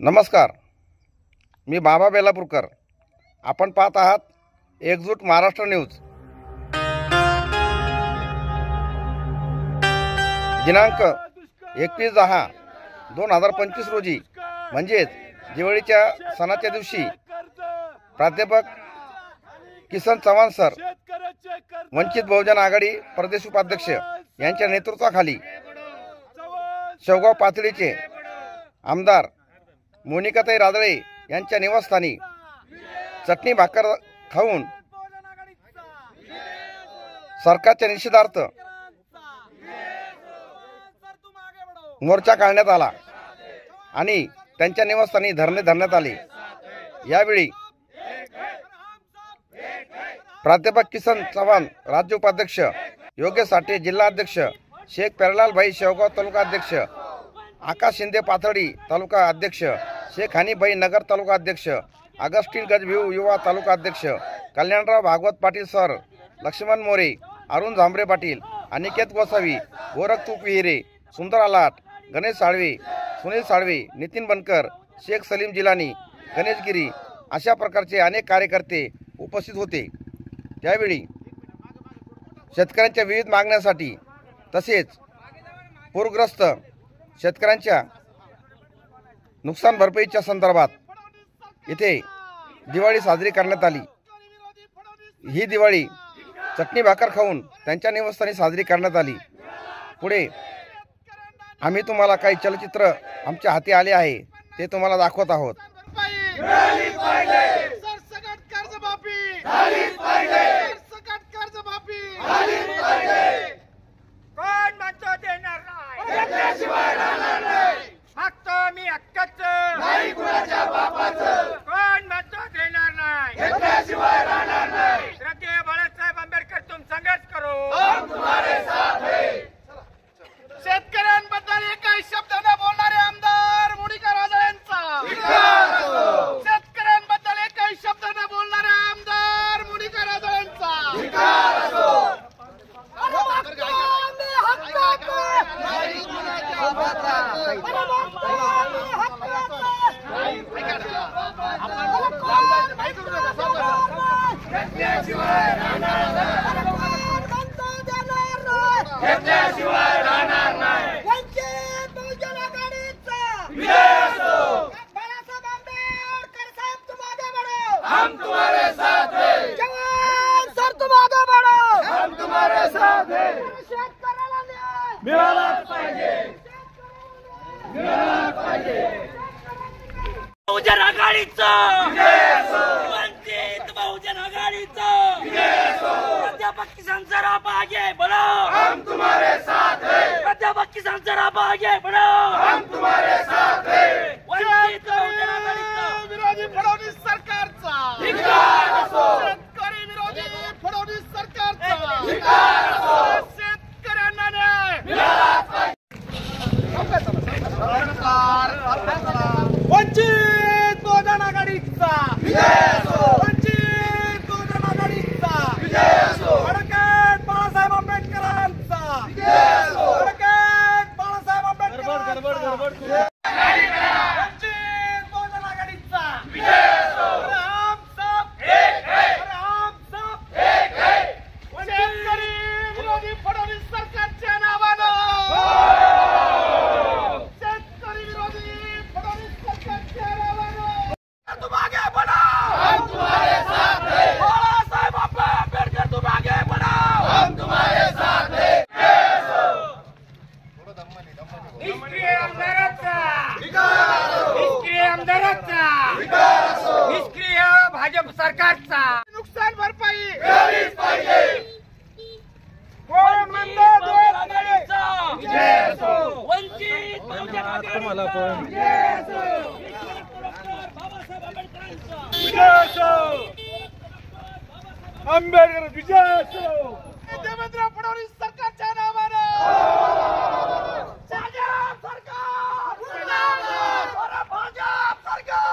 नमस्कार, मी बाबा बेलापूरकर। आपण पाहत आहात एकजूट महाराष्ट्र न्यूज। दिनांक 21/10/2025 रोजी म्हणजेच दिवाळीच्या सणाच्या दिवशी प्राध्यापक किसन चव्हाण सर, वंचित बहुजन आघाडी प्रदेश उपाध्यक्ष यांच्या नेतृत्वाखाली शेवगाव पाथर्डीचे आमदार मोनिकाताई रादळे यांच्या निवासस्थानी चटणी भाकर खाऊन सरकारच्या निषेधार्थ मोर्चा काढण्यात आला आणि त्यांच्या निवासस्थानी धरणे धरण्यात आले। यावेळी प्राध्यापक किसन चव्हाण राज्य उपाध्यक्ष, योगेश साठे जिल्हा अध्यक्ष, शेख प्यारेलाल भाई शेवगाव तालुका अध्यक्ष, आकाश शिंदे पाथर्डी तालुका अध्यक्ष, शेख हनी भाई नगर तालुका अध्यक्ष, अगस्टिन गजभिऊ युवा तालुका अध्यक्ष, कल्याणराव भागवत पाटील सर, लक्ष्मण मोरे, अरुण झांबरे पाटील, अनिकेत गोसावी, गोरख तूप विहिरे, सुंदर आलाट, गणेश साळवे, सुनील साळवे, नितीन बनकर, शेख सलीम जिलानी, गणेश गिरी अशा प्रकारचे अनेक कार्यकर्ते उपस्थित होते। त्यावेळी शेतकऱ्यांच्या विविध मागण्यांसाठी तसेच पूरग्रस्त शेतकऱ्यांच्या नुकसान भरपाईच्या संदर्भात इथे दिवाळी साजरी करण्यात आली। ही दिवाळी चटणी भाकर खाऊन त्यांच्या निवासस्थानी साजरी करण्यात आली। पुढे आम्ही तुम्हाला काही चलचित्र आमच्या हाती आले आहे ते तुम्हाला दाखवत आहोत। शेतकऱ्यांबद्दल एकही शब्द न बोलणारे आमदार मोनिका रादळेंचा, शेतकऱ्यांबद्दल एकही शब्द न बोलणारे आमदार मोनिका रादळेंचा। वंचित बहुजन आघाडीचा बाळासाहेब आंबेडकर साहेब, तुम आगे बढ़ो, हम तुम्हारे साथ हैं। जवान सर, तुम आगे बढ़ो, हम तुम्हारे साथ हैं। शेतकऱ्याला न्याय मिळालाच पाहिजे, मिळालाच पाहिजे। बहुजन आघाडीचा, वंचित बहुजन आघाडीचा, प्राध्यापक किसन सर आप आगे बढ़ो, हम तुम्हारे साथ हैं। प्राध्यापक किसन सर आप आगे बढ़ो, हम तुम्हारे साथ हैं। वंचित बहुजन आघाडीचा विरोधी फडणवीस सरकारचा धिक्कार असो, शेतकरी विरोधी फडणवीस सरकारचा धिक्कार असो। शेतकऱ्यांना न्याय मिळालाच पाहिजे। वंचित बहुजन आघाडीचा विजय असो, वंचित बहुजन आघाडीचा विजय असो। ॲडव्होकेट बाळासाहेब आंबेडकरांचा विजय असो, ॲडव्होकेट बाळासाहेब आंबेडकरांचा वंचित बहुजन आघाडीचा विजय असो। हम सब एक है, हम सब एक है। शेतकरी विरोधी फडणवीस सरकारच्या नावानं, शेतकरी विरोधी फडणवीस सरकारच्या नावानं तुम आगे बढ़ो, हम तुम्हारे साथ हैं। बाळासाहेब आंबेडकर तुम आगे बढ़ो, हम तुम्हारे साथ हैं। निष्क्रिय आमदारांचा निष्क्रिय आमदारांचा निष्क्रिय भाजप सरकारचा नुकसान भरपाई मिळालीच पाहिजे। कोण म्हणतो दोन आघाडीचा विजय असो, वंचित बहुजन आघाडीचा विजय असो, बाबासाहेब आंबेडकरांचा विजय असो, आंबेडकर विजय असो। देवेंद्र फडणवीस सरकारच्या नावानं भाजप सरकार मुर्दाबाद, भाजप सरकार,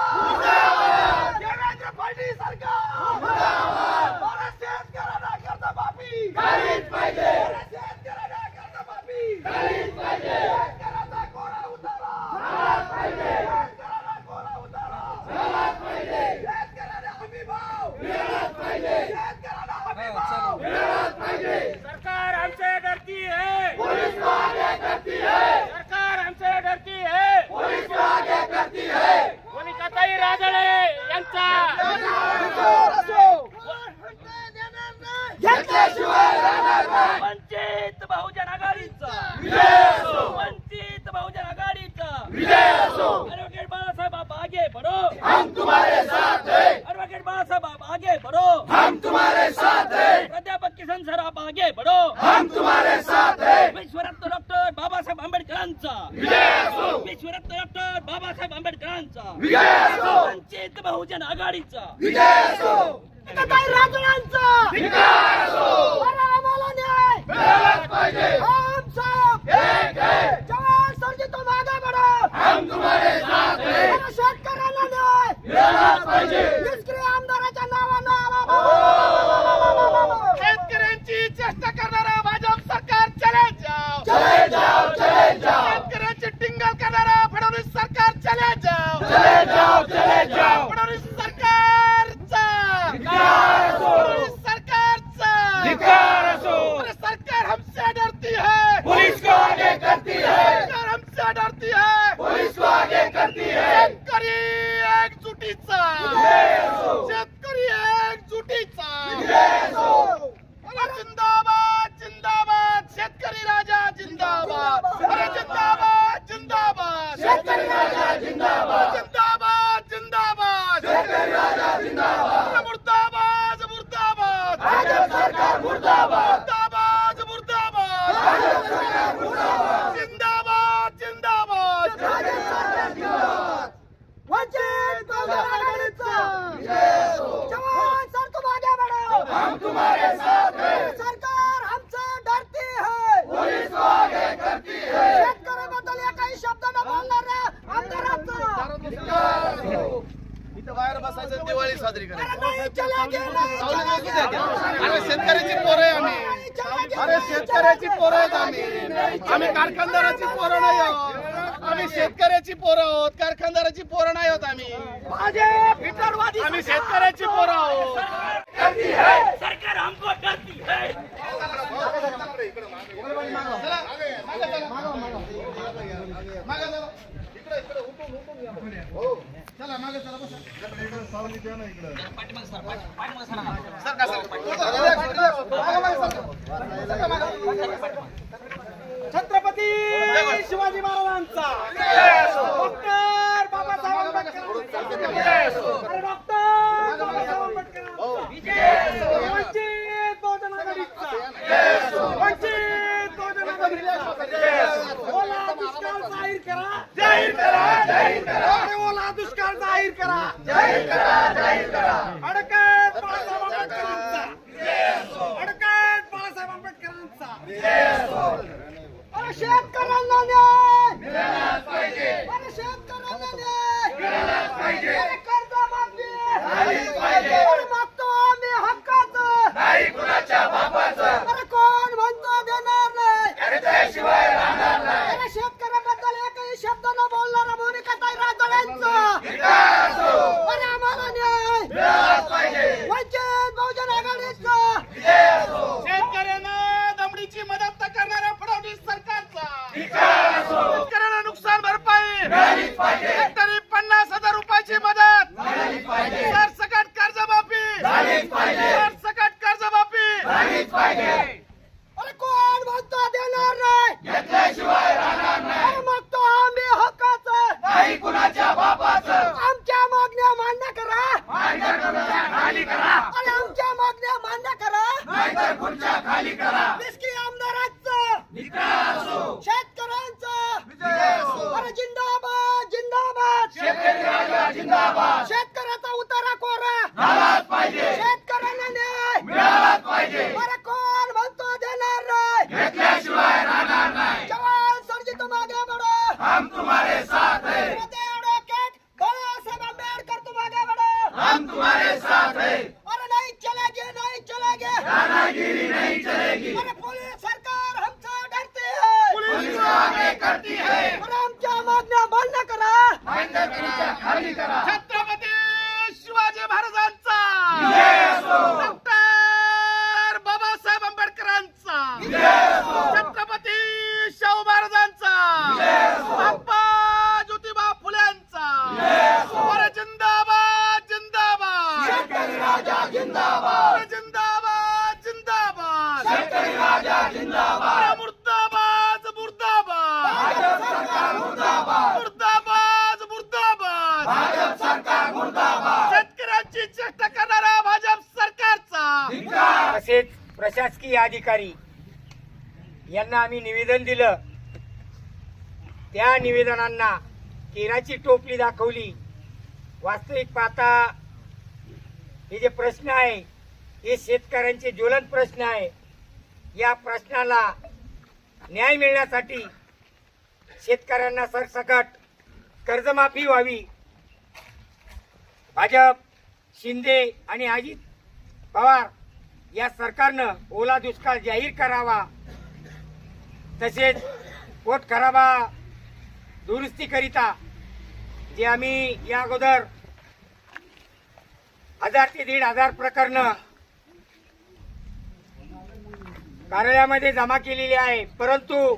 देवेंद्र फडणवीस सरकार मुर्दाबाद। शेतकऱ्यांना कर्जमाफी झालीच पाहिजे, शेतकऱ्यांना कर्जमाफी झालीच पाहिजे, शेतकऱ्याचा कोरा उतारा झालाच पाहिजे, शेतकऱ्याला आगे बढ़ो, हम तुम्हारे साथ हैं। प्राध्यापक किसन सर आप आगे बढ़ो, हम तुम्हारे साथ हैं। विश्वरत्न डॉक्टर बाबासाहेब आंबेडकरांचा विजय असो, विश्वरत्न डॉक्टर बाबासाहेब आंबेडकरांचा विजय असो, वंचित बहुजन आघाडीचा विजय असो, काही राजनांचा विजय असो। बरं आम्हाला न्याय मिळालाच पाहिजे। हम सब एक है, जवान सरजी तुम आगे बढ़ो, हम तुम्हारे साथ हैं। बरं शेतकऱ्यांना न्याय मिळालाच पाहिजे। निष्क्रिय आमदाराच्या नावानं शेतकऱ्यांची चेष्टा करणारा भाजप सरकार चले जाओ, चले जाओ, चले जाओ, शेतकऱ्यांची टिंगल करणारा फडणवीस सरकार चले जाओ, चले जाओ, चले जाओ। फडणवीस सरकारचा धिक्कार असो, फडणवीस सरकारचा धिक्कार असो। अरे सरकार हमसे डरती है, पुलिस को आगे करती है, सरकार हमसे डरती है, पुलिस को आगे करती है। शेतकरी एकजुटीचा, शेतकरी एकजुटीचा, अरे जिंदाबाद जिंदाबाद शेतकरी राजा जिंदाबाद, अरे जिंदाबाद जिंदाबाद शेतकरी राजा जिंदाबाद, जिंदाबाद जिंदाबाद शेतकरी राजा जिंदाबाद। अरे मुर्दाबाद मुर्दाबाद भाजप सरकार मुर्दाबाद, मुर्दाबाद मुर्दाबाद भाजप सरकार मुर्दाबाद, जिंदाबाद जिंदाबाद भाजप सरकार जिंदाबाद। वंचित बहुजन आघाडीचा जवान सर तुम आगे बढ़ो, हम तुम्हारे साथ हैं, सरकार हमसे डरती है, पुलिस को आगे करती है। शेतकऱ्याबद्दल एकही शब्द न बोलणाऱ्या आमदारांचा इथं बाहेर बसायचं दिवाळी साजरी अरे नाही चलेगी, नाही चलेगी, अरे शेतकऱ्याची पोरं आहे आम्ही, नाही चलेगी, अरे शेतकऱ्याची पोरं आहेत आम्ही कारखानदाराची पोरं नाही आहोत, आम्ही शेतकऱ्याची पोरं आहोत, कारखानदाराची पोरं नाही आहोत आम्ही, भाजप हिटलरवादी आम्ही शेतकऱ्याची पोरं आहोत। करती है, सरकार हमको डरती है। छत्रपती शिवाजी महाराजांचा डॉक्टर बाबासाहेब आंबेडकरांचा अरे डॉक्टर बाबासाहेब आंबेडकरांचा वंचित बहुजन आघाडीचा वंचित बहुजन आघाडीचा ओला दुष्काळ जाहीर करा, जाहीर करा, जाहीर करा, अरे ओला दुष्काळ जाहीर करा, जाहीर करा, जाहीर करा। अडकत बाळासाहेब आंबेडकरांचा अडकत बाळासाहेब आंबेडकरांचा अरे शेतकऱ्यांना न्याय मिळालाच पाहिजे, अरे शेतकऱ्यांना न्याय मिळालाच पाहिजे, अरे कर्जमाफी झालीच पाहिजे। अरे मागतो आम्ही हक्काचं, नाही कुणाच्या बापाचं, अरे कोण म्हणतो देणार नाही, अरे त्याशिवाय राहणार नाही। अरे शेतकऱ्याबद्दल एकही शब्द न बोलणारा मोनिकाताई राजळ्यांचा धिक्कार असो, अरे आम्हाला न्याय मिळालाच पाहिजे, वंचित बहुजन आघाडीचा विजय असो, शेतकऱ्यांना दमडीची मदत न करणाऱ्या फडणवीस सरकारचा धिक्कार असो, शेतकऱ्यांना नुकसान भरपाई मिळालीच पाहिजे, हेक्टरी 50,000 रुपयाची मदत, झालीच पाहिजे, सरसकट कर्जमाफी, झालीच पाहिजे, सरसकट कर्जमाफी, झालीच पाहिजे। अरे कोण म्हणतो देणार नाही, घेतल्याशिवाय राहणार नाही, अरे मागतो आम्ही हक्काचं, नाही कुणाच्या बापाचं, आमच्या मागण्या मान्य करा, नाहीतर खुर्च्या खाली करा, अरे आमच्या मागण्या मान्य करा, नाहीतर खुर्च्या खाली करा। निष्क्रिय आमदारांचं, धिक्कार असो, शेतकऱ्यांचं, विजय असो, अरे जिंदाबाद जिंदाबाद, शेतकरी राजा जिंदाबाद, शेतकऱ्याचा उतारा कोरा, झालाच पाहिजे, शेतकऱ्यांना न्याय, मिळालाच पाहिजे, अरे कोण म्हणतो देणार नाही, घेतल्याशिवाय राहणार नाही। जवान सरजी तुम आगे बढ़ो, हम तुम्हारे साथ हैं, एडवोकेट बाबासाहेब आंबेडकर तुम आगे बढ़ो, हम तुम्हारे साथ हैं, अरे नहीं चलेगी, नहीं चलेगी, दादागिरी नहीं चलेगी, अरे पुलिस सरकार हमसे डरती है, पुलिस को आगे करती है, अरे आमच्या मागण्या मान्य करा, नाहीतर खुर्च्या खाली करा। छत्रपती शिवाजी महाराजांचा विजय असो, डॉक्टर बाबासाहेब आंबेडकरांचा विजय असो, छत्रपती शाहू महाराजांचा विजय असो, बाप्पा ज्योतिबा फुल्यांचा विजय असो, अरे जिंदाबाद जिंदाबाद, शेतकरी राजा जिंदाबाद, अरे जिंदाबाद जिंदाबाद, शेतकरी राजा जिंदाबाद, अरे मुर्दाबाद मुर्दाबाद, भाजप सरकार मुर्दाबाद, मुर्दाबाद मुर्दाबाद, भाजप सरकार मुर्दाबाद, शेतकऱ्यांची चेष्टा करणारा भाजप तसेच प्रशासकीय अधिकारी यांना आम्ही निवेदन दिलं. त्या निवेदनांना केराची टोपली दाखवली. वास्तविक पाहता हे जे प्रश्न आहे हे शेतकऱ्यांचे ज्वलंत प्रश्न आहे. या प्रश्नाला न्याय मिळण्यासाठी शेतकऱ्यांना सरसकट कर्जमाफी व्हावी. भाजप, शिंदे आणि अजित पवार या सरकारनं ओला दुष्काळ जाहीर करावा. तसेच पोट खराबा दुरुस्तीकरिता जे आम्ही या अगोदर 1000 ते 1500 प्रकरणं कार्यालयामध्ये जमा केलेली आहे, परंतु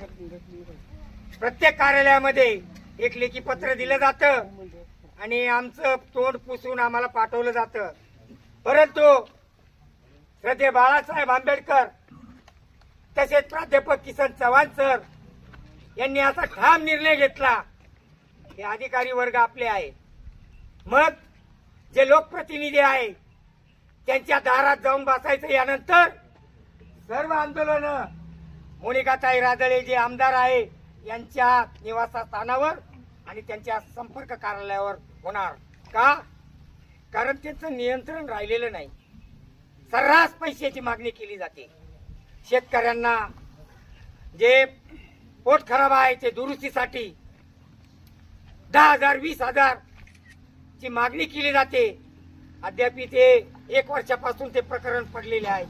प्रत्येक कार्यालयामध्ये एक लेखी पत्र दिलं जातं आणि आमचं तोंड पुसून आम्हाला पाठवलं जातं. परंतु श्रद्धे बाळासाहेब आंबेडकर तसेच प्राध्यापक किसन चव्हाण सर यांनी असा ठाम निर्णय घेतला हे अधिकारी वर्ग आपले आहे. मग जे लोकप्रतिनिधी आहे त्यांच्या दारात जाऊन बसायचं. यानंतर सर्व आंदोलन मोनिकाताई राजळे जे आमदार आहे यांच्या निवासस्थानावर आणि त्यांच्या संपर्क कार्यालयावर होणार. का? कारण त्यांचं नियंत्रण राहिलेलं नाही. सर्रास पैशाची मागणी केली जाते. शेतकऱ्यांना जे पोट खराब आहे ते दुरुस्तीसाठी 10,000 20,000 ची मागणी केली जाते. अद्याप ते 1 वर्षापासून ते प्रकरण पडलेले आहे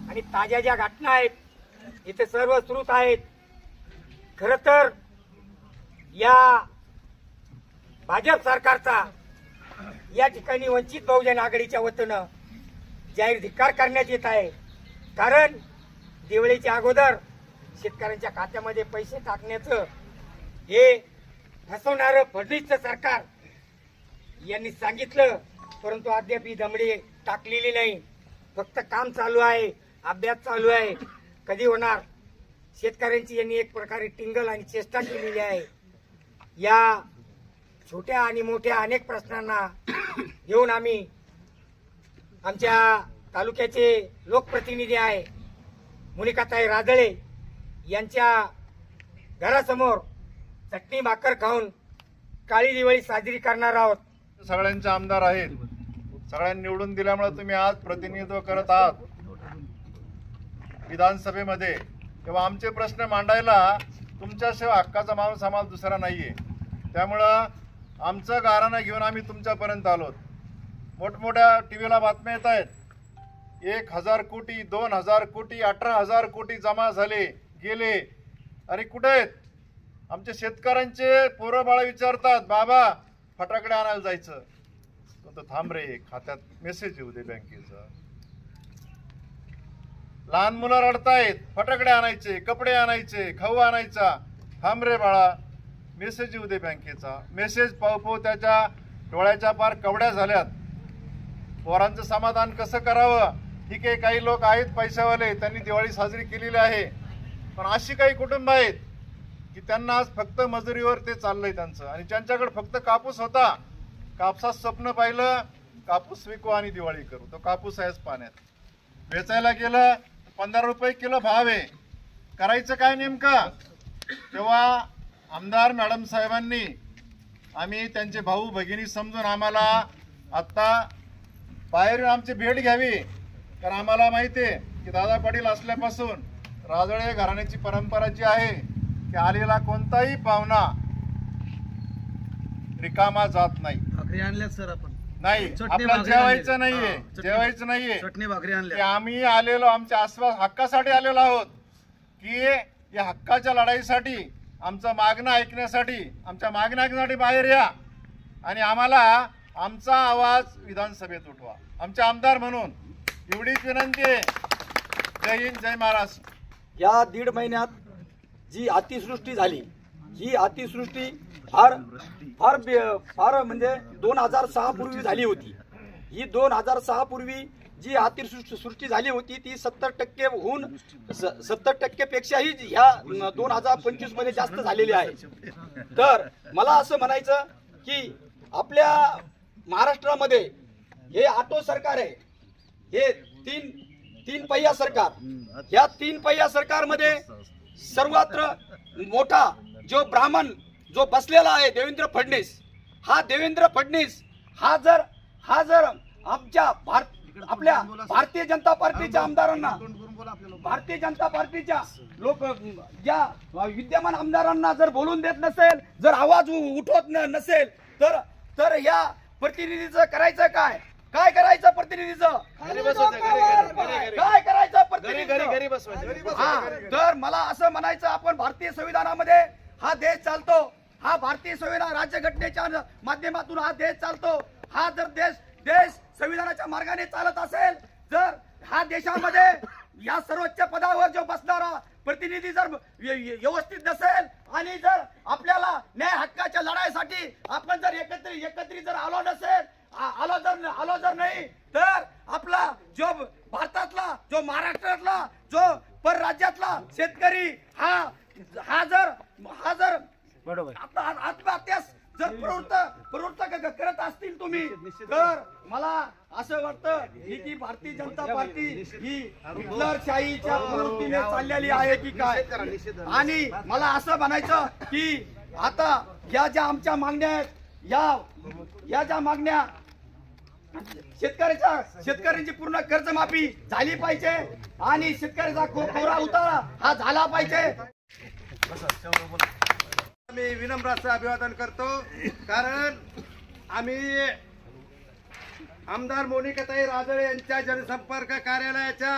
आणि ताज्या ज्या घटना आहेत इथे सर्व स्रोत आहेत. खर तर या भाजप सरकारचा या ठिकाणी वंचित बहुजन आघाडीच्या वतीनं जाहीर धिक्कार करण्यात येत आहे. कारण दिवाळीच्या अगोदर शेतकऱ्यांच्या खात्यामध्ये पैसे टाकण्याचं हे फसवणारं फडणवीसचं सरकार यांनी सांगितलं, परंतु अद्याप ही दमडी टाकलेली नाही. फक्त काम चालू आहे, अभ्यास चालू आहे. कधी होणार? शेतकऱ्यांची यांनी एक प्रकारे टिंगल आणि चेष्टा केलेली आहे. या छोट्या आणि मोठ्या अनेक प्रश्नांना घेऊन आम्ही आमच्या तालुक्याचे लोकप्रतिनिधी आहे मोनिकाताई राजळे यांच्या घरासमोर चटणी भाकर खाऊन काळी दिवाळी साजरी करणार आहोत. सगळ्यांचे आमदार आहेत, सगळ्यांनी निवडून दिल्यामुळे तुम्ही आज प्रतिनिधित्व करत आहात विधानसभेमध्ये. तेव्हा आमचे प्रश्न मांडायला तुमच्याशिवाय हक्काचा माणूस आम्हाला दुसरा नाहीये. त्यामुळं आमचं गाऱ्हाणं घेऊन आम्ही तुमच्यापर्यंत आलोत. मोठमोठ्या टीव्हीला बातम्या येत आहेत 1,000 कोटी 2,000 कोटी 18,000 कोटी जमा झाले गेले. अरे कुठे आहेत आमचे शेतकऱ्यांचे? पोरं बाळा विचारतात बाबा फटाकडे आणायला जायचं. तो थांब रे, खात्यात मेसेज येऊ दे बँकेचा. लहान मुलं रडतायत, फटाकडे आणायचे, कपडे आणायचे, खाऊ आणायचा. थांब रे बाळा, मेसेज येऊ दे बँकेचा. मेसेज पाहू त्याच्या डोळ्याच्या पार कवड्या झाल्यात. पोरांचं समाधान कसं करावं? ठीक आहे, काही लोक आहेत पैशावाले, त्यांनी दिवाळी साजरी केलेली आहे, पण अशी काही कुटुंब आहेत की त्यांना आज फक्त मजुरीवर ते चाललंय त्यांचं. आणि ज्यांच्याकडे फक्त कापूस होता, कापसात स्वप्न पाहिलं कापूस विकू आणि दिवाळी करू, तो कापूस आहेच पाण्यात. वेचायला गेलं 15 रुपये किलो भाव आहे. करायचं काय नेमकं? तेव्हा आमदार मॅडम साहेबांनी आम्ही त्यांचे भाऊ भगिनी समजून आम्हाला आत्ता बाहेर आमची भेट घ्यावी. कारण आम्हाला माहिती आहे की दादा पाटील असल्यापासून राजळे घराण्याची परंपरा जी आहे की आलेला कोणताही पाहुणा रिकामा जात नाही. भाकरी आणल्यात सर आपण नाही, आपल्याला जेवायचं नाहीये, जेवायचं नाहीये. चटणी भाकरी आणल्या. की आम्ही आलेलो आमच्या आसपास हक्कासाठी आलेलो आहोत की या हक्काच्या लढाईसाठी, आमचं मागणं ऐकण्यासाठी, आमच्या मागण्या ऐकण्यासाठी बाहेर या आणि आम्हाला आमचा आवाज विधानसभेत उठवा. आमचे आमदार म्हणून एवढीच विनंती आहे. जय हिंद, जय महाराष्ट्र. या 1.5 महिन्यात जी अतिवृष्टी झाली, ही अतिवृष्टी फार फार फार म्हणजे 2006 पूर्वी झाली होती. ही 2006 पूर्वी जी अतिवृष्टी झाली होती ती 70% होऊन 70% पेक्षाही ह्या 2025 मध्ये जास्त झालेली आहे. तर मला असं म्हणायचं की आपल्या महाराष्ट्रामध्ये हे ऑटो सरकार आहे, हे तीन पहिया सरकार, या 3 पहिया सरकारमध्ये सर्वत्र मोठा जो ब्राह्मण जो बसलेला आहे देवेंद्र फडणवीस, हा देवेंद्र फडणवीस हा जर आमच्या आपल्या भारतीय जनता पार्टीच्या आमदारांना, भारतीय जनता पार्टीच्या ज्या विद्यमान आमदारांना जर बोलून देत नसेल, जर आवाज उठवत नसेल, तर या प्रतिनिधीचं करायचं काय? काय करायचं प्रतिनिधीचं? काय करायचं प्रतिनिधीचं? हा, तर मला असं म्हणायचं, आपण भारतीय संविधानामध्ये हा देश चालतो, हा भारतीय संविधान राज्यघटनेच्या माध्यमातून हा देश चालतो. हा जर देश संविधानाच्या मार्गाने चालत असेल, जर हा देशामध्ये या सर्वोच्च पदावर जो बसणारा प्रतिनिधी जर व्यवस्थित नसेल आणि जर आपल्याला न्याय हक्काच्या लढाईसाठी आपण जर एकत्रित जर आलो जर नाही, तर आपला जो भारतातला, जो महाराष्ट्रातला, जो परराज्यातला शेतकरी हा जर बरोबर आत्महत्यास जर प्रवृत्त करत असतील तुम्ही, तर मला असं वाटतं की भारतीय जनता पार्टी ही हिटलरशाहीच्या प्रवृत्तीने चाललेली आहे की काय. आणि मला असं म्हणायचं की आता या ज्या आमच्या मागण्या आहेत, या ज्या मागण्या शेतकऱ्यांची पूर्ण कर्जमाफी झाली पाहिजे आणि शेतकऱ्याचा कोरा उतारा हा झाला पाहिजे. मी विनम्र असं अभिवादन करतो, कारण आम्ही आमदार मोनिकाताई राजळे यांच्या जनसंपर्क कार्यालयाच्या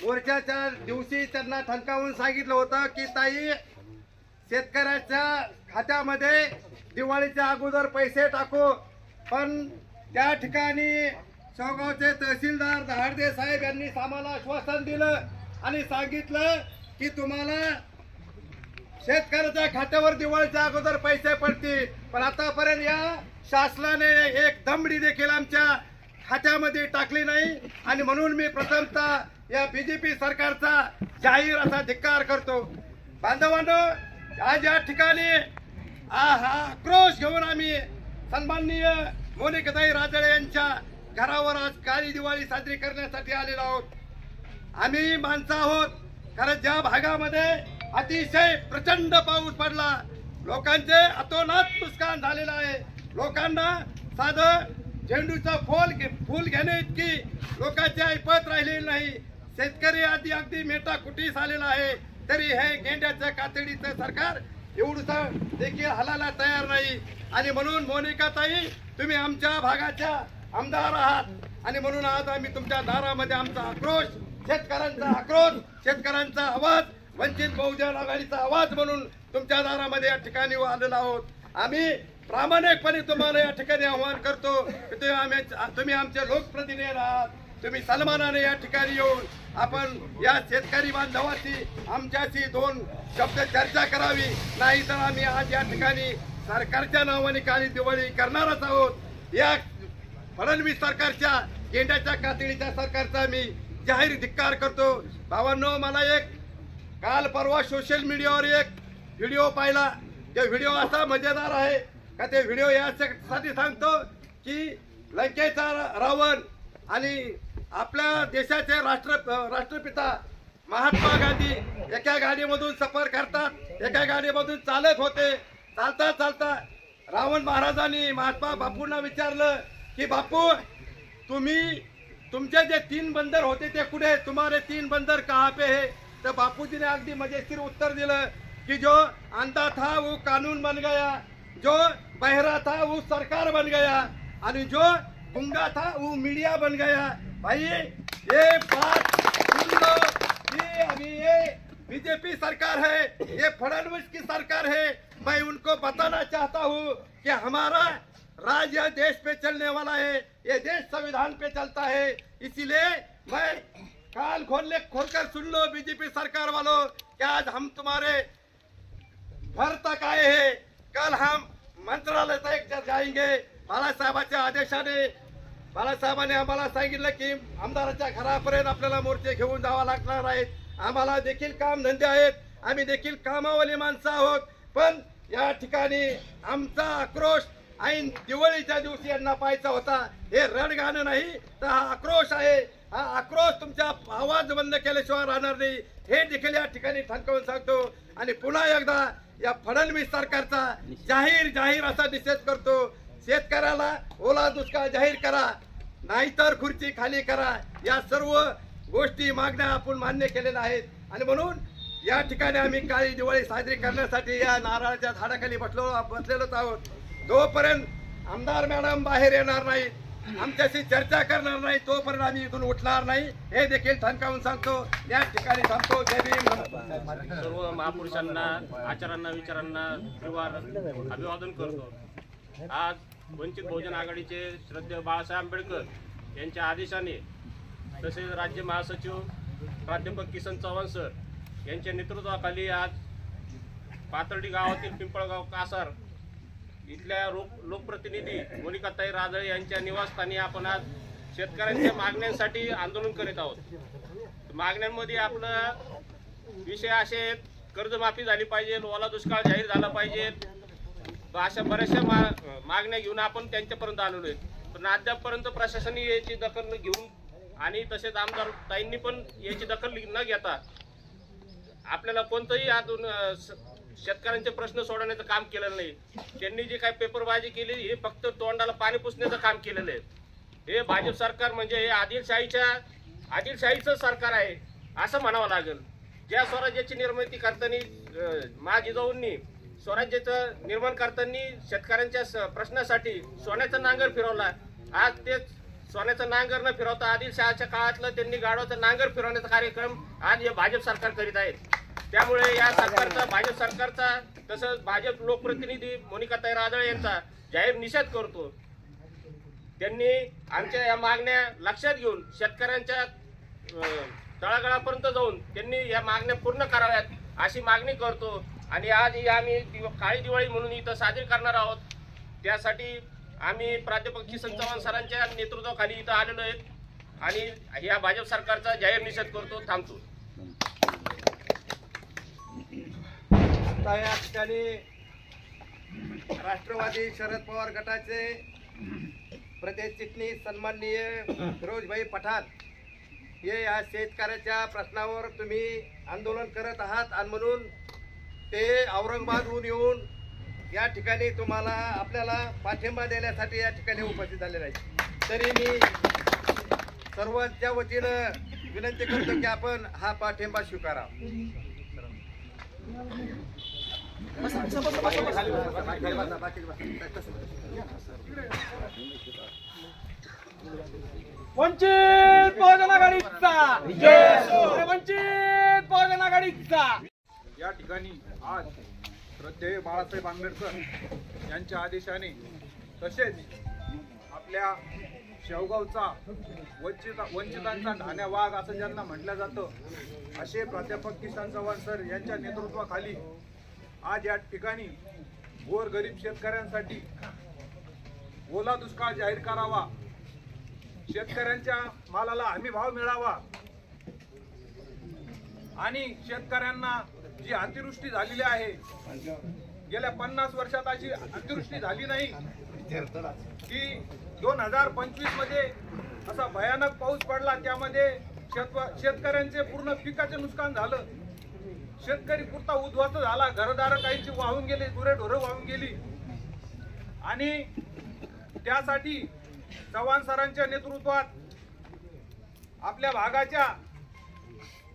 मोर्चाच्या दिवशी त्यांना ठणकावून सांगितलं होतं की ताई, शेतकऱ्याच्या खात्यामध्ये दिवाळीच्या अगोदर पैसे टाकू. पण त्या ठिकाणी शेवगावचे तहसीलदार दहाडदे साहेब यांनी आम्हाला आश्वासन दिलं आणि सांगितलं की तुम्हाला शेतकऱ्याच्या खात्यावर दिवाळीच्या अगोदर पैसे पडतील. पण आतापर्यंत या शासनाने एक दमडी देखील आमच्या खात्यामध्ये टाकली नाही आणि म्हणून मी प्रथमतः या बीजेपी सरकारचा जाहीर असा धिक्कार करतो. बांधवांनो, आज या ठिकाणी हा आक्रोश घेऊन आम्ही सन्माननीय मोनिकाताई राजळे यांच्या घरावर आज काळी दिवाळी साजरी करण्यासाठी आलेलो आहोत. आम्ही माणसं आहोत, कारण ज्या भागामध्ये अतिशय प्रचंड पाऊस पडला, लोकांचे अतोनात नुकसान झालेलं आहे. लोकांना साधं झेंडूचं फूल घेणे इतकी लोकांची ऐपत राहिलेली नाही. शेतकरी अगदी मेटाकुटीस आलेला आहे, तरी हे गेंड्याच्या कातडीचं सरकार एवढं देखील हलायला तयार नाही. आणि म्हणून मोनिकाताई, तुम्ही आमच्या भागाच्या आमदार आहात आणि म्हणून आज आम्ही तुमच्या दारामध्ये आमचा आक्रोश, शेतकऱ्यांचा आवाज, वंचित बहुजन आघाडीचा आवाज म्हणून तुमच्या दारामध्ये या ठिकाणी आलेलो आहोत. आम्ही प्रामाणिकपणे तुम्हाला या ठिकाणी आवाहन करतो की तुम्ही आमचे लोकप्रतिनिधी आहात. तुम्ही सन्मानाने या ठिकाणी येऊन आपण या शेतकरी बांधवाची आमच्याशी 2 शब्द चर्चा करावी, नाही तर आम्ही आज या ठिकाणी सरकारच्या नावाने काळी दिवाळी करणारच आहोत. या फडणवीस सरकारच्या गेंड्याच्या कातडीच्या सरकारचा मी जाहीर धिक्कार करतो. भावांनो, मला काल परवा सोशल मीडियावर एक व्हिडिओ पाहिला. ते व्हिडिओ असा मजेदार आहे का ते व्हिडिओ यासाठी सांगतो की लंकेचा रावण आणि आपल्या देशाचे राष्ट्रपिता महात्मा गांधी एका गाडीमधून सफर करतात, एका गाडीमधून चालत होते. चालता चालता रावण महाराजांनी महात्मा बापूंना विचारलं की बापू, तुमचे जे 3 बंदर होते ते कुठे? तुम्हारे 3 बंदर कहाँ पे है? तर बापूजी ने अगदी मजेशीर उत्तर दिलं की जो अंधा था वो कानून बन गया, जो बहरा था वो सरकार बन गया और जो गूंगा था वो मीडिया बन गया. भाई, ये बात सुन लो कि अभी ये बीजेपी सरकार है, ये फडणवीस की सरकार है. मैं उनको बताना चाहता हूँ कि हमारा राज्य देश पे चलने वाला है, ये देश संविधान पे चलता है. इसीलिए मैं कान खोलकर सुन लो बीजेपी सरकार वालों, कि आज हम तुम्हारे घर तक आए हैं, कल हम मंत्रालय तक जाएंगे. बाळासाहेबांच्या आदेशाने बाळासाहेबांनी आम्हाला सांगितलं की आमदाराच्या घरापर्यंत आपल्याला मोर्चे घेऊन जावा लागणार आहेत. आम्हाला देखील काम धंदे आहेत, आम्ही देखील कामावाली माणसं आहोत. पण या ठिकाणी आमचा आक्रोश ऐन दिवाळीच्या दिवशी यांना पाहायचा होता. हे रणगाणं नाही तर हा आक्रोश आहे. हा आक्रोश तुमचा आवाज बंद केल्याशिवाय राहणार नाही हे देखील या ठिकाणी ठणकावून सांगतो आणि पुन्हा एकदा या फडणवीस सरकारचा जाहीर असा निषेध करतो. शेतकऱ्याला ओला दुष्काळ जाहीर करा, नाहीतर खुर्ची खाली करा. या सर्व गोष्टी मागण्या आपण मान्य केलेल्या आहेत आणि म्हणून या ठिकाणी आम्ही काळी दिवाळी साजरी करण्यासाठी या नारळाच्या झाडाखाली बसलेलोच आहोत. जोपर्यंत आमदार मॅडम बाहेर येणार नाही, आमच्याशी चर्चा करणार नाही, तोपर्यंत आम्ही इथून उठणार नाही हे देखील ठणकावून सांगतो. या ठिकाणी थांबतो. जय भीम. सर्व महापुरुषांना, आचार्यांना, विचारांना अभिवादन करतो. आज वंचित बहुजन आघाडीचे श्रद्धेय बाळासाहेब आंबेडकर यांच्या आदेशाने तसेच राज्य महासचिव प्राध्यापक किसन चव्हाण सर यांच्या नेतृत्वाखाली आज पाथर्डी गावातील पिंपळगाव कासार इथल्या लोकप्रतिनिधी मोनिकाताई राजळे यांच्या निवासस्थानी आपण आज शेतकऱ्यांच्या मागण्यांसाठी आंदोलन करीत आहोत. मागण्यांमध्ये आपलं विषय असे आहेत, कर्जमाफी झाली पाहिजे, ओला दुष्काळ जाहीर झाला पाहिजे, अशा बऱ्याचशा मागण्या घेऊन आपण त्यांच्यापर्यंत आलेलो आहे. पण अद्यापपर्यंत प्रशासनाने याची दखल घेऊन आणि तसेच आमदार ताईंनी पण याची दखल न घेता आपल्याला कोणतंही अजून शेतकऱ्यांचे प्रश्न सोडवण्याचं काम केलेलं नाही. त्यांनी जे काही पेपरबाजी केली हे फक्त तोंडाला पाणी पुसण्याचं काम केलेलं आहे. हे भाजप सरकार म्हणजे हे आदिलशाहीचं सरकार आहे असं म्हणावं लागेल. ज्या स्वराज्याची निर्मिती करताना महाजिजाऊंनी स्वराज्याचं निर्माण करताना शेतकऱ्यांच्या प्रश्नासाठी सोन्याचा नांगर फिरवला. आज ते सोन्याचा नांगर न फिरवता आदिलशहाच्या काळातलं त्यांनी गाढवाचा नांगर फिरवण्याचा कार्यक्रम आज हे भाजप सरकार करीत आहेत. त्यामुळे या सरकारचा, भाजप सरकारचा तसंच भाजप लोकप्रतिनिधी मोनिकाताई राजळे यांचा जाहीर निषेध करतो. त्यांनी आमच्या या मागण्या लक्षात घेऊन शेतकऱ्यांच्या तळागाळापर्यंत जाऊन त्यांनी या मागण्या पूर्ण कराव्यात अशी मागणी करतो. आणि आज आम्ही काळी दिवाळी म्हणून इथं साजरी करणार आहोत. त्यासाठी आम्ही प्राध्यापक किसन चव्हाण सरांच्या नेतृत्वाखाली इथं आलेलो आहेत आणि या भाजप सरकारचा जाहीर निषेध करतो. थांबतो. या ठिकाणी राष्ट्रवादी शरद पवार गटाचे प्रदेश चिटणीस सन्माननीय फिरोजभाई पठाण हे या शेतकऱ्याच्या प्रश्नावर तुम्ही आंदोलन करत आहात आणि म्हणून ते औरंगाबादहून येऊन या ठिकाणी आपल्याला पाठिंबा देण्यासाठी या ठिकाणी उपस्थित झालेले आहेत. तरी मी सर्वांच्या वतीनं विनंती करतो की आपण हा पाठिंबा स्वीकारा. वंचित बहुजन आघाडीचा, वंचित बहुजन आघाडीचा. या ठिकाणी आज श्रद्धेय बाळासाहेब आंबेडकर यांच्या आदेशाने तसेच आपल्या शेवगावचा वंचितांचा ढाण्या वाघ असं ज्यांना म्हटलं जातं असे प्राध्यापक किसन चव्हाण सर यांच्या नेतृत्वाखाली आज या ठिकाणी गोरगरीब शेतकऱ्यांसाठी ओला दुष्काळ जाहीर करावा, शेतकऱ्यांच्या मालाला हमी भाव मिळावा आणि शेतकऱ्यांना जी अतिवृष्टी झालेली आहे, गेल्या 50 वर्षात अशी अतिवृष्टी झाली नाही की 2025 मध्ये असा भयानक पाऊस पडला, त्यामध्ये शेतकऱ्यांचे पूर्ण पिकाचे नुकसान झालं, शेतकरी पुरता उद्ध्वस्त झाला, घरदार काहींची वाहून गेली, गुरेढोरं वाहून गेली. आणि त्यासाठी चव्हाण सरांच्या नेतृत्वात आपल्या भागाच्या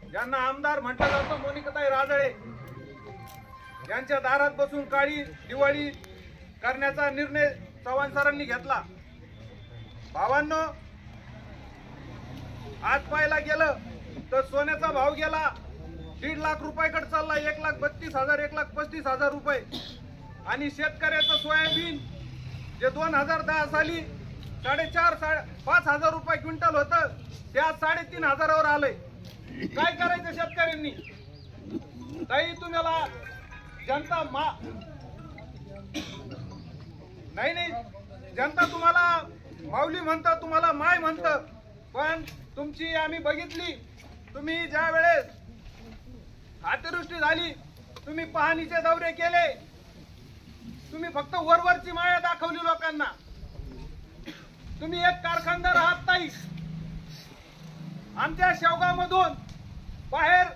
ज्यांना आमदार म्हटलं जातं मोनिकाताई राजळे यांच्या दारात बसून काळी दिवाळी करण्याचा निर्णय चव्हाण सरांनी घेतला. भावांनो, आज पाहायला गेलं तर सोन्याचा भाव गेला 1.5 लाख रुपयाकडे चालला, 1,32,000 1,35,000 रुपये. आणि शेतकऱ्याचं सोयाबीन जे 2010 साली 4,500 रुपये क्विंटल होतं ते आज 3,500वर आलंय. काय करायचं शेतकऱ्यांनी? ताई तुम्हाला जनता नाही जनता तुम्हाला माऊली म्हणतं, तुम्हाला माय म्हणतं, पण तुमची आम्ही बघितली. तुम्ही ज्या वेळेस अतिवृष्टी झाली तुम्ही पाहणीचे दौरे केले, तुम्ही फक्त वरवरची माया दाखवली लोकांना. तुम्ही एक कारखानदार आहात ताई, आमच्या शेवगावमधून बाहेर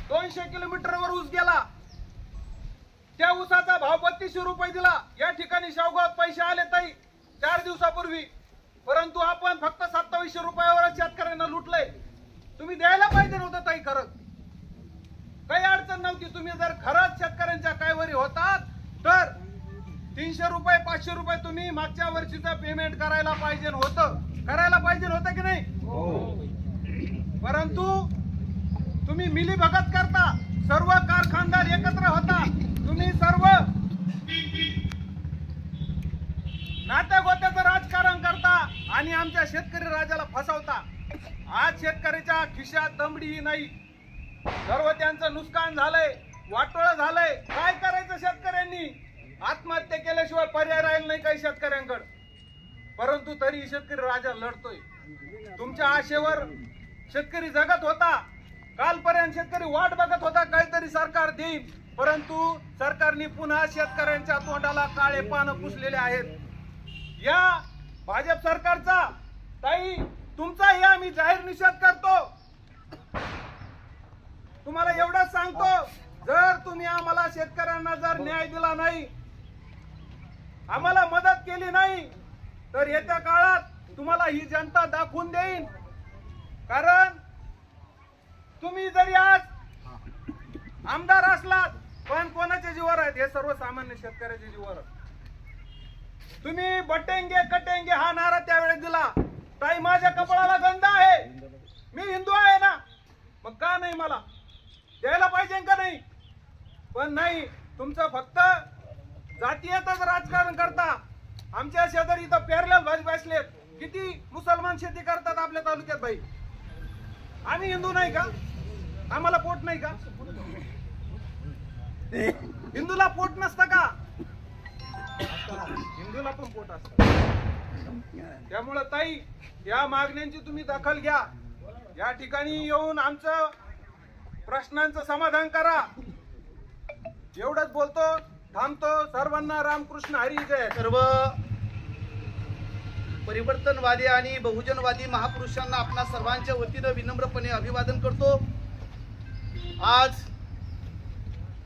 200 किलोमीटरवर ऊस गेला, त्या ऊसाचा भाव 3200 रुपये दिला. या ठिकाणी शेवगावात पैसे आले ताई 4 दिवसापूर्वी, परंतु आपण फक्त 2700 रुपयावर शेतकऱ्यांना लुटलंय. तुम्ही द्यायला पाहिजे नव्हतं ताई. खरंच काही अडचण नव्हती. तुम्ही जर खरंच शेतकऱ्यांच्या कायवरी होतात तर 300 रुपये 500 रुपये तुम्ही मागच्या वर्षीचं पेमेंट करायला पाहिजे होतं की नाही? परंतु तुम्ही मिलीभगत करता, सर्व कारखानदार एकत्र होता, तुम्ही सर्व नात्या गोत्याचं राजकारण करता आणि आमच्या शेतकरी राजाला फसवता. आज शेतकऱ्याच्या खिशात दमडी नाही, सर्व त्यांचं नुकसान झालंय, वाटोळं झालंय. काय करायचं शेतकऱ्यांनी? आत्महत्या केल्याशिवाय पर्याय राहील नाही काही शेतकऱ्यांकडे. परंतु तरी शेतकरी राजा लढतोय. तुमच्या आशेवर शेतकरी जगत होता. कालपर्यंत शेतकरी वाट बघत होता काहीतरी सरकार देईल, परंतु सरकारने पुन्हा शेतकऱ्यांच्या तोंडाला काळे पानं पुसलेले आहेत. या भाजप सरकारचा ताई तुमचाही आम्ही जाहीर निषेध करतो. तुम्हाला एवढंच सांगतो, जर तुम्ही आम्हाला शेतकऱ्यांना जर न्याय दिला नाही, आम्हाला मदत केली नाही, तर येत्या काळात तुम्हाला ही जनता दाखवून देईन. कारण तुम्ही जरी आज आमदार असलात, पण कोणाच्या जीवावर आहेत? हे सर्वसामान्य शेतकऱ्याच्या जीवावर. तुम्ही बटेंगे कटेंगे हा नारा त्यावेळेस दिला. ताई माझ्या कपाळाला गंध आहे, मी हिंदू आहे ना, मग का नाही मला द्यायला पाहिजे का नाही? पण नाही, तुमचं फक्त जातीयतच राजकारण करता. आमच्या शेजारी इथं पेरलेल भाजी बसलेत. किती मुसलमान शेती करतात आपल्या तालुक्यात भाई. आम्ही हिंदू नाही का? आम्हाला पोट नाही का? हिंदूला पोट नसतं का? हिंदूला पण पोट असतं. त्यामुळे ताई या मागण्यांची तुम्ही दखल घ्या. या ठिकाणी येऊन आमचं प्रश्नांचं समाधान करा. एवढंच बोलतो, थांबतो. सर्वांना रामकृष्ण हरी जय. सर्व परिवर्तनवादी आणि बहुजनवादी महापुरुषांना आपणा सर्वांच्या वतीनं विनम्रपणे अभिवादन करतो. आज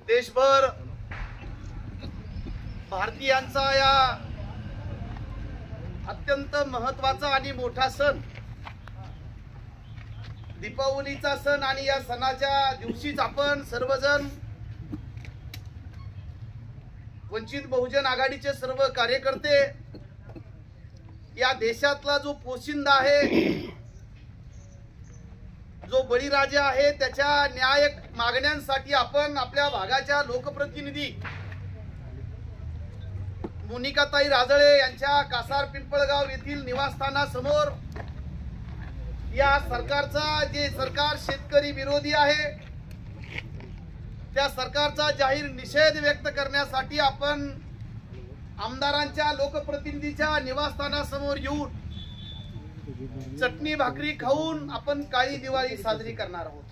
देशभर भारतीयांचा या अत्यंत महत्वाचा आणि मोठा सण दीपावलीचा सण, आणि या सणाच्या दिवशीच आपण सर्वजण वंचित बहुजन आघाडीचे सर्व कार्यकर्ते या देशातला जो पोशिंदा आहे, जो बळीराजा आहे, त्याच्या न्याय मागण्यांसाठी आपण आपल्या भागाच्या लोकप्रतिनिधी मोनिकाताई राजळे यांच्या कासार पिंपळगाव येथील निवासस्थानासमोर या सरकारचा, जे सरकार शेतकरी विरोधी आहे, त्या सरकारचा जाहीर निषेध व्यक्त करण्यासाठी आपण आमदारांच्या लोकप्रतिनिधीच्या निवासस्थानासमोर येऊन चटणी भाकरी खाऊन आपण काळी दिवाळी साजरी करणार आहोत.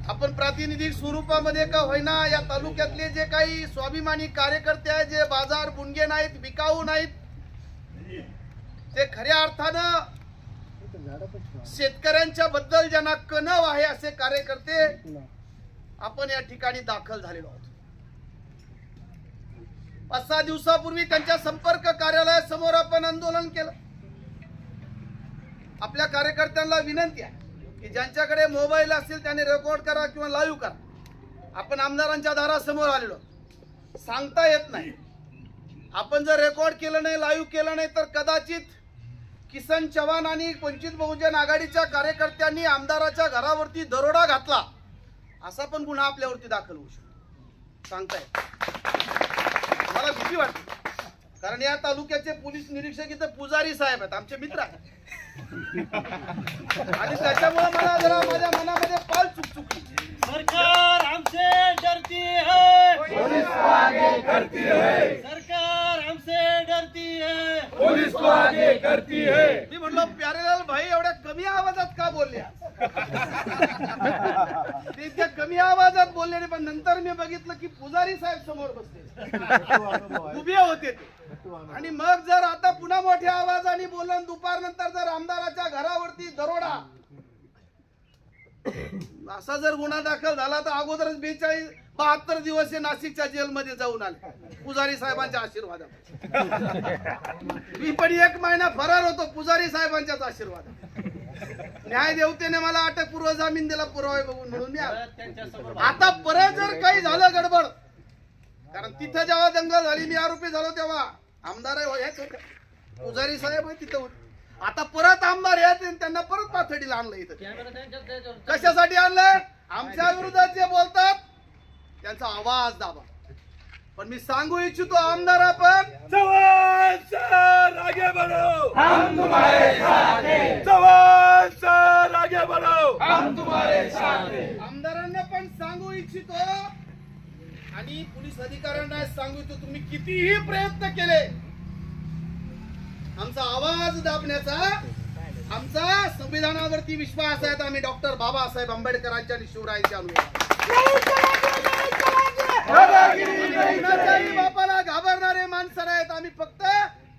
आपण प्रातिनिधिक स्वरूपामध्ये का होईना या तालुक्यातले जे काही स्वाभिमानी कार्यकर्ते आहेत, जे बाजार बुणगे नाहीत, विकाऊ नाहीत, ते खऱ्या अर्थानं शेतकऱ्यांच्या बद्दल ज्यांना कणव आहे असे कार्यकर्ते आपण या ठिकाणी दाखल झालेलो आहोत. 5-6 दिवसापूर्वी त्यांच्या संपर्क कार्यालयासमोर आपण आंदोलन केलं. आपल्या कार्यकर्त्यांना विनंती आहे की ज्यांच्याकडे मोबाईल असेल त्याने रेकॉर्ड करा किंवा लाईव्ह करा. आपण आमदारांच्या दारासमोर आलेलो, सांगता येत नाही. आपण जर रेकॉर्ड केलं नाही, लाईव्ह केलं नाही, तर कदाचित किसन चव्हाण आणि वंचित बहुजन आघाडीच्या कार्यकर्त्यांनी आमदाराच्या घरावरती दरोडा घातला असा पण गुन्हा आपल्यावरती दाखल होऊ शकतो. सांगताय मला भीती वाटते, कारण या तालुक्याचे पोलीस निरीक्षक इथं पुजारी साहेब आहेत, आमचे मित्र आहेत, आणि त्याच्यामुळे मला जरा माझ्या मनामध्ये पाल चुकचुकली. सरकार हमसे डरती है, पुलिस को आगे करती है. सरकार हमसे डरती है, पुलिस को आगे करती है. मी म्हणलो प्यारेलाल भाई एवढ्या कमी आवाजात का बोलले? ते इतक्या कमी आवाजात बोलले, पण नंतर मी बघितलं की पुजारी साहेब समोर बसले, उभे होते ते. आणि मग जर आता पुन्हा मोठ्या आवाजाने बोलून दुपारनंतर जर आमदाराच्या घरावरती दरोडा असा जर गुन्हा दाखल झाला तर अगोदरच 72 दिवस हे नाशिकच्या जेलमध्ये जाऊन आले पुजारी साहेबांच्या आशीर्वादाने. मी पण 1 महिना फरार होतो पुजारी साहेबांच्याच आशीर्वादाने. न्याय देवतेने मला अटकपूर्व जामीन दिला पुरावे बघून म्हणून मी आलो. आता परत जर काही झालं गडबड, कारण तिथं जेव्हा दंगल झाली मी आरोपी झालो तेव्हा आमदार हेच होते, पुजारी साहेब तिथं होते. आता परत आमदार येत त्यांना परत पाथडीला आणलं इथं. कशासाठी आणलंय? आमच्या विरोधात जे बोलतात त्यांचा आवाज दाबा. पण मी सांगू इच्छितो आमदार आपण जवान सर आगे बढ़ो, हम तुम्हारे साथ हैं. जवान सर आगे बढ़ो, हम तुम्हारे साथ हैं. आमदारांना पण सांगू इच्छितो आणि पोलीस अधिकाऱ्यांना सांगू इच्छितो, तुम्ही कितीही प्रयत्न केले आमचा आवाज दाबण्याचा, आमचा संविधानावरती विश्वास आहे. आम्ही डॉक्टर बाबासाहेब आंबेडकरांच्या आणि शिवरायांच्या अनुयायी. बापाला घाबरणारे माणसं नाहीत आम्ही, फक्त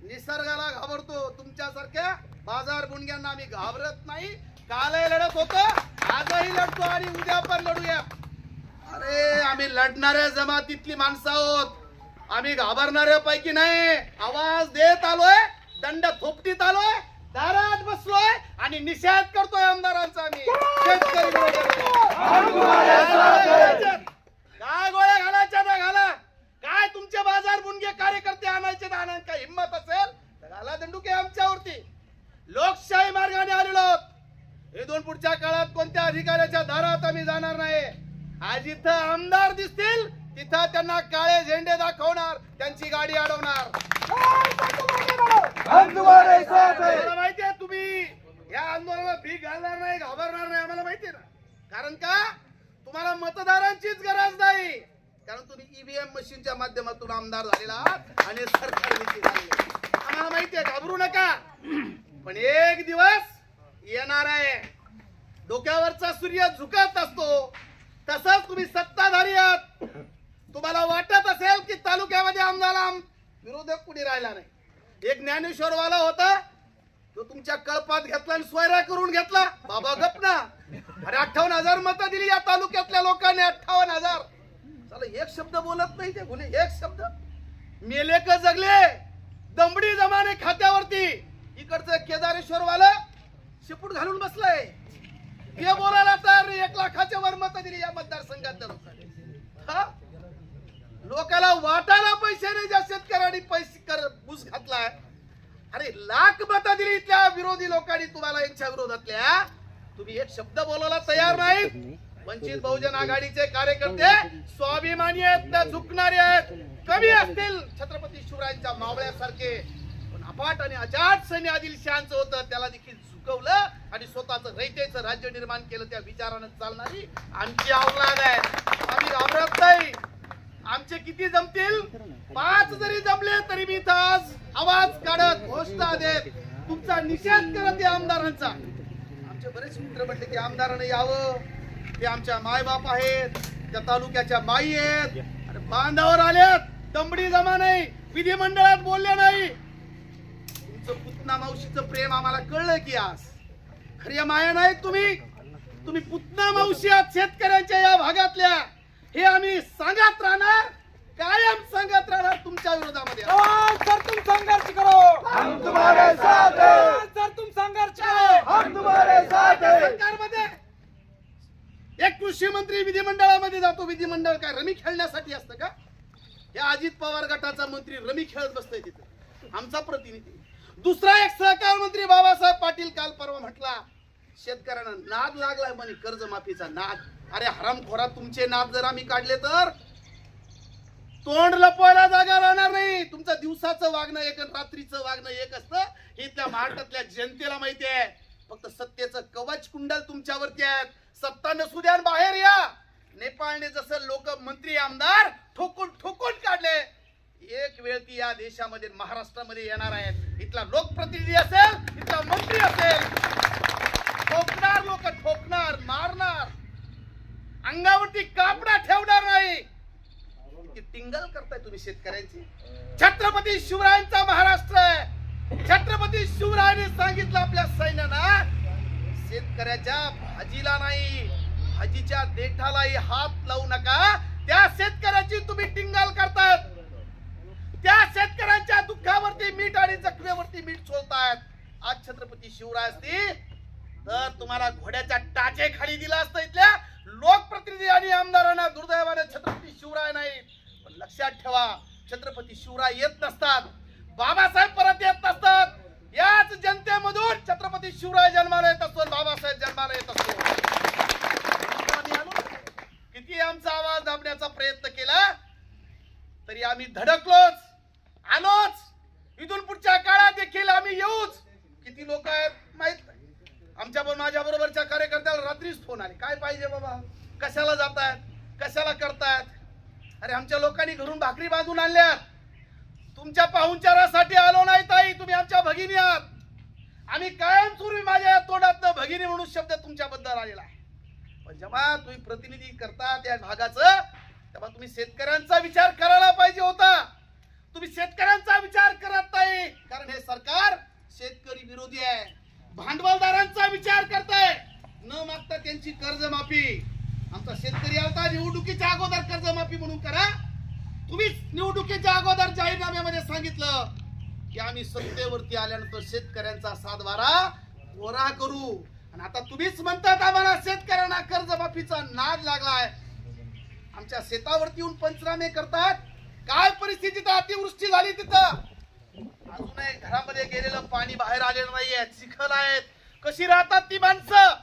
निसर्गाला घाबरतो. तुमच्यासारख्या बाजार गुंडग्यांना आम्ही घाबरत नाही. कालही लढत होतो, आजही लढतो आणि उद्या पण लढूया. अरे आम्ही लढणाऱ्या जमातीतली माणसं आहोत, आम्ही घाबरणाऱ्या पैकी नाही. आवाज देत आलोय, दंड थोपटीत आलोय, दारात बसलोय आणि निषेध करतोय आमदारांचा. आम्ही शेतकरी काय गोळ्या घालायच्या तर घाला, काय तुमचे बाजार बुणगे कार्यकर्ते आणायचे तर आणा. काय हिंमत असेल तर घाला दंडुके आमच्यावरती. लोकशाही मार्गाने आलेलो आहोत. इथून पुढच्या काळात कोणत्या अधिकाऱ्याच्या दारात आम्ही जाणार नाही. आज इथं आमदार दिसतील तिथं त्यांना काळे झेंडे दाखवणार, त्यांची गाडी अडवणार. मला माहितीये तुम्ही या आंदोलनाला भीक घालणार नाही, घाबरणार नाही, आम्हाला माहितीये ना. कारण का तुम्हाला मतदारांचीच गरज नाही, कारण तुम्ही ईव्हीएम मशीनच्या माध्यमातून आमदार झालेला आहात आणि सरकार नीती झालेली. आम्हाला माहितीये, घाबरू नका. पण एक दिवस येणार आहे, डोक्यावरचा सूर्य झुकत असतो. तसंच तुम्ही सत्ताधारी आहात. तुम्हाला वाटत असेल की तालुक्यामध्ये आमदाराला विरोधक कुणी राहिला नाही. एक ज्ञानेश्वरवाला होता, तो तुमच्या कळपात घेतला आणि स्वैरा करून घेतला. बाबा गप ना. अरे 58,000 मतं दिली या तालुक्यातल्या लोकांनी, 58,000. चला एक शब्द बोलत नाही ते गुन्हे, एक शब्द. मेले का जगले, दमडी जमाने खात्यावरती. इकडचं केदारेश्वरवाला शेपूट घालून बसलाय. हे बोलायला तर 1 लाखाच्या वर मतं दिली या मतदारसंघातल्या लोकांनी. लोकांना वाटायला पैसे नाही, ज्या शेतकऱ्यांनी पैसे ऊस घातलाय. अरे लाख मतं दिली इथल्या विरोधी लोकांनी तुम्हाला, यांच्या विरोधातल्या. तुम्ही एक शब्द बोलायला तयार नाहीत. वंचित बहुजन आघाडीचे कार्यकर्ते स्वाभिमानी आहेत, झुकणारे आहेत. कमी असतील छत्रपती शिवरायांच्या मावळ्यासारखे, पण अफाट आणि अजाट सैन्य आदिलशहाचं होतं, त्याला देखील झुकवलं आणि स्वतःचं रयतेचं राज्य निर्माण केलं. त्या विचारानं चालणारी आमची औलाद आहे. आम्ही घाबरत नाही. आमचे किती जमतील, 5 जरी जमले तरी मी इथं आज आवाज काढत, घोषणा देत, तुमचा निषेध करत या आमदारांचा. आमचे बरेच मित्र म्हटले की आमदारांना यावं, ते आमच्या मायबाप आहेत, त्या तालुक्याच्या माई आहेत. अरे बांधावर आल्यात, दमडी जमा नाही, विधिमंडळात बोलले नाही. तुमचं पुतना मावशीचं प्रेम आम्हाला कळलं की आज खरी माया नाही. तुम्ही पुतना मावशी आहात शेतकऱ्यांच्या या भागातल्या, हे आम्ही सांगत राहणार, कायम सांगत राहणार तुमच्या विरोधामध्ये. सर तुम संघर्ष करो, हम तुम्हारे साथ हैं. सर तुम संघर्ष करो, हम तुम्हारे साथ हैं. सरकारमध्ये एक कृषी मंत्री विधिमंडळामध्ये जातो. विधिमंडळ काय रमी खेळण्यासाठी असतं का? या अजित पवार गटाचा मंत्री रमी खेळत बसतोय तिथे, आमचा प्रतिनिधी. दुसरा एक सहकार मंत्री बाबासाहेब पाटील काल परवा म्हटला, शेतकऱ्यांना नाद लागलाय म्हणे कर्जमाफीचा नाद. अरे हरामखोरा, तुमचे नाद जर आम्ही काढले तर तोंड लपवायला जागा राहणार नाही. तुमचं दिवसाचं वागणं एक आणि रात्रीचं वागणं एक असतं, हे त्या महाराष्ट्रातल्या जनतेला माहिती आहे. फक्त सत्तेचं कवच कुंडल तुमच्यावरती आहे. सत्ता नसू द्या, बाहेर या. नेपाळने जसं लोक मंत्री आमदार ठोकून ठोकून काढले, एक वेळ ती या देशामध्ये महाराष्ट्रामध्ये येणार आहेत. इथला लोकप्रतिनिधी असेल, इथला मंत्री असेल, ठोकणार लोक, ठोकणार, मारणार, अंगावरती कापडा ठेवणार नाही. किती टिंगल करताय तुम्ही शेतकऱ्यांची. छत्रपती शिवरायांचा महाराष्ट्र आहे. छत्रपती शिवरायांनी सांगितलं आपल्या सैन्याला, शेतकऱ्याच्या भाजीला नाही, भाजीच्या देठालाही हात लावू नका. त्या शेतकऱ्याची तुम्ही टिंगल करतायत. त्या शेतकऱ्यांच्या दुःखावरती मीठ आणि जखमेवरती मीठ सोडतायत. आज छत्रपती शिवराय असती तर तुम्हाला घोड्याच्या टाचे खाली दिला असतं. इथल्या लोकप्रतिनिधी आणि आमदारांना दुर्दैवाने छत्रपती शिवराय नाही. पण लक्षात ठेवा, छत्रपती शिवराय येत नसतात, बाबासाहेब परत येत नसतात. याच जनतेमधून छत्रपती शिवराय जन्माला येत असतो, बाबासाहेब जन्माला येत असतो. किती आमचा आवाज दाबण्याचा प्रयत्न केला तरी आम्ही धडकलोच, आलोच. इथून पुढच्या काळात देखील आम्ही येऊच. किती लोक आहेत माहित नाही. माझ्या बरोबरच्या कार्यकर्त्याला रात्रीच फोन आले, काय पाहिजे बाबा, कशाला जातायत, कशाला करतायत. अरे आमच्या लोकांनी घरून भाकरी बांधून आणल्यात. तुमच्या पाहुणचारासाठी आलो नाही ताई, तुम्ही आमच्या भगिनी आहात. आम्ही कायमस्वरूपी माझ्या तोंडातनं भगिनी म्हणून शब्द तुमच्याबद्दल आलेला आहे. पण जेव्हा तुम्ही प्रतिनिधी करता त्या भागाचं, तेव्हा तुम्ही शेतकऱ्यांचा विचार करायला पाहिजे होता. तुम्ही शेतकऱ्यांचा विचार करत नाही, कारण हे सरकार शेतकरी विरोधी आहे. भांडवलदारांचा विचार करताय, न मागता त्यांची कर्जमाफी. आमचा शेतकरी आता निवडणुकीच्या अगोदर कर्जमाफी म्हणून करा. तुम्ही निवडणुकीच्या अगोदर जाहीरनाम्यामध्ये सांगितलं की आम्ही सत्तेवरती आल्यानंतर शेतकऱ्यांचा सातबारा कोरा करू. आणि आता तुम्हीच म्हणतात आम्हाला शेतकऱ्यांना कर्जमाफीचा नाद लागलाय. आमच्या शेतावरती येऊन पंचनामे करतात. काय परिस्थिती, अतिवृष्टी झाली तिथं, अजूनही घरामध्ये गेलेलं पाणी बाहेर आलेलं नाहीये, चिखल आहेत. कशी राहतात ती माणसं?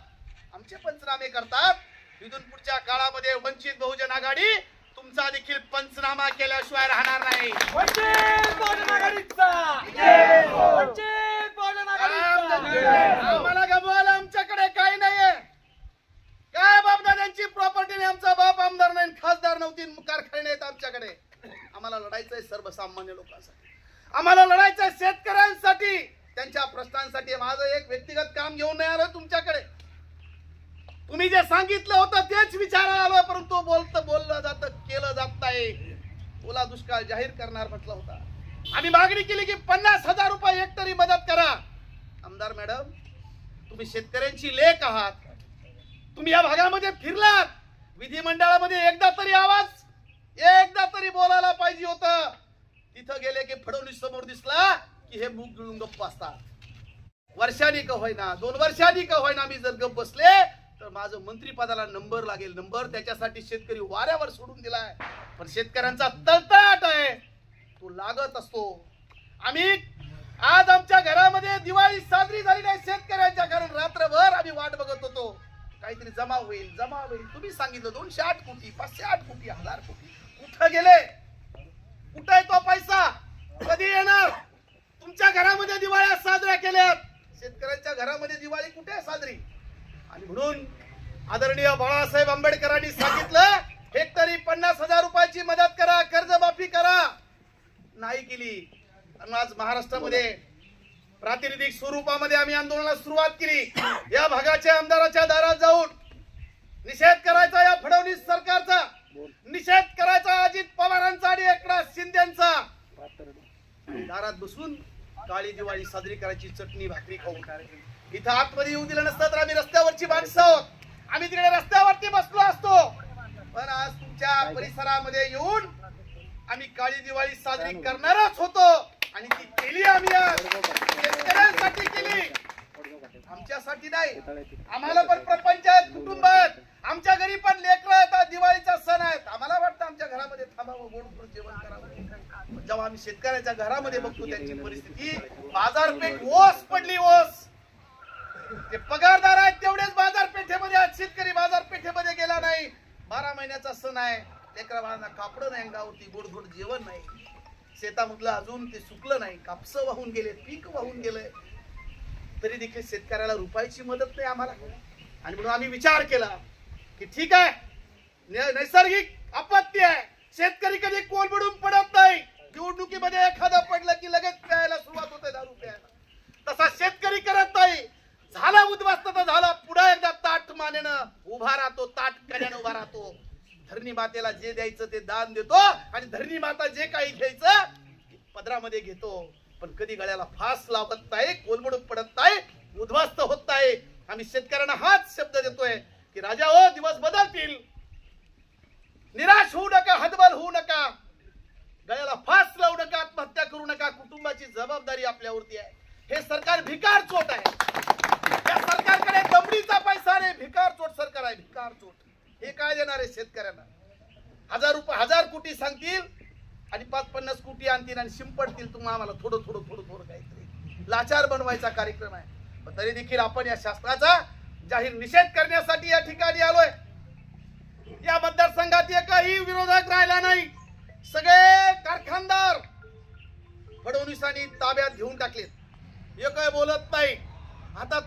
आमचे पंचनामे करतात. इथून पुढच्या काळामध्ये वंचित बहुजन आघाडी तुमचा देखील पंचनामा केल्याशिवाय राहणार नाही. आम्हाला गमवायला आमच्याकडे काही नाहीये. काय बापदादांची प्रॉपर्टी नाही, आमचा बाप आमदार नाही, खासदार नव्हती, कारखाने नाहीत आमच्याकडे. आम्हाला लढायचंय सर्वसामान्य लोकांसाठी, आम्हाला लढायचंय शेतकऱ्यांसाठी, त्यांच्या प्रश्नांसाठी. माझं एक व्यक्तिगत काम घेऊन नाही आलं तुमच्याकडे. तुम्ही जे सांगितलं होतं तेच विचारायला आलोय, परंतु बोललं जातं, केलं जात नाही. ओला दुष्काळ जाहीर करणार म्हटलं होता. आम्ही मागणी केली की 50,000 रुपये हेक्टरी मदत करा. आमदार मॅडम, तुम्ही शेतकऱ्यांची लेक आहात. तुम्ही या भागामध्ये फिरलात, विधिमंडळामध्ये एकदा तरी बोलायला पाहिजे होतं. तिथं गेले की फडणवीस समोर दिसला की हे मुख गिळून गप्प असतात. वर्षांनी का होईना, 2 वर्षांनी का होईना, मी जर गप्प बसले तर माझं मंत्रिपदाला नंबर लागेल. नंबर त्याच्यासाठी शेतकरी वाऱ्यावर सोडून दिलाय. पण शेतकऱ्यांचा तळतळाट आहे, तो लागत असतो. आम्ही आज आमच्या घरामध्ये दिवाळी साजरी झाली नाही शेतकऱ्यांच्या, कारण रात्रभर आम्ही वाट बघत होतो काहीतरी जमा होईल. तुम्ही सांगितलं 208 कोटी, 508 कोटी, 1000 कोटी. कुठं गेले? कुठं आहे तो पैसा? कधी येणार? तुमच्या घरामध्ये दिवाळ्या साजऱ्या केल्यात, शेतकऱ्यांच्या घरामध्ये दिवाळी कुठे साजरी? आणि म्हणून आदरणीय बाळासाहेब आंबेडकरांनी सांगितलं हेक्टरी 50,000 रुपयाची मदत करा, कर्जमाफी करा. नाही केली. आणि आज महाराष्ट्रामध्ये प्रातिनिधिक स्वरूपामध्ये आम्ही आंदोलनाला सुरुवात केली. या भागाच्या आमदाराच्या दारात जाऊन निषेध करायचा, या फडणवीस सरकारचा निषेध करायचा, अजित पवारांचा आणि एकनाथ शिंदेचा. दारात बसून काळी दिवाळी साजरी करायची, चटणी भाकरी खाऊन. इथं आतमध्ये येऊ दिलं नसतं तर आम्ही रस्त्यावरची माणसं आहोत, आम्ही तिकडे रस्त्यावरती बसलो असतो. पण आज तुमच्या परिसरामध्ये येऊन आम्ही काळी दिवाळी साजरी करणारच होतो. आणि ती केली आम्ही आज शेतकऱ्यांसाठी केली, आमच्यासाठी नाही. आम्हाला पण प्रपंच आहेत, कुटुंब आहेत, आमच्या घरी पण लेकरं आहेत, दिवाळीचा सण आहेत. आम्हाला वाटतं आमच्या घरामध्ये थांबावं, गोड जेवण करावं. जेव्हा आम्ही शेतकऱ्याच्या घरामध्ये बघतो त्यांची परिस्थिती, बाजारपेठ ओस पडली, ओस. ते पगारदार आहेत तेवढेच बाजारपेठेमध्ये आहेत, शेतकरी बाजारपेठेमध्ये गेला नाही. 12 महिन्याचा सण आहे, लेकरा बाळांना कापड नाही, अंगावरती गोड गोड जेवण नाही. शेतामधलं अजून ते सुकलं नाही, कापसं वाहून गेले, पीक वाहून गेलंय, तरी देखील शेतकऱ्याला रुपयाची मदत नाही आम्हाला. आणि म्हणून आम्ही विचार केला की ठीक आहे, नैसर्गिक आपत्ती आहे, शेतकरी कधी कोलमडून पडत नाही. निवडणुकीमध्ये एखादं पडलं की लगेच प्यायला सुरुवात होते दारू प्यायला, तसा शेतकरी करत नाही. झाला उद्ध्वस्त तर झाला, पुढे एकदा ताट मानेनं उभा राहतो, ताट कण्यानं उभा राहतो. धरणी मातेला ज्याला जे द्यायचं ते दान देतो आणि धरणी माता जे काही घ्यायचं पदरामध्ये घेतो, पण कधी गळ्याला फास लावत नाही, कोलमडून पडत नाही, उद्ध्वस्त होत नाही. आम्ही शेतकऱ्यांना हाच शब्द देतोय की राजा हो, दिवस बदलतील, निराश होऊ नका, हतबल होऊ नका, गळ्याला फास लावू नका, आत्महत्या करू नका. कुटुंबाची जबाबदारी आपल्यावरती आहे. हे सरकार भिकार चोट आहे. या सरकारकडे दमडीचा पैसा नाही, भिकार चोट सरकार आहे, भिकार चोट. हे काय देणार आहे शेतकऱ्यांना? 1000 कोटी सांगतील आणि 5-50 कोटी आणतील आणि शिंपडतील. तुम्हाला आम्हाला थोडं थोडं थोडं थोडं काहीतरी लाचार बनवायचा कार्यक्रम आहे. पण तरी देखील आपण या शासनाचा जाहीर निषेध करण्यासाठी या ठिकाणी आलोय. या मतदारसंघात एकही विरोधक राहिला नाही. सगळे कारखानदार फडणवीसांनी ताब्यात घेऊन टाकलेत. एकही बोलत नाही. आता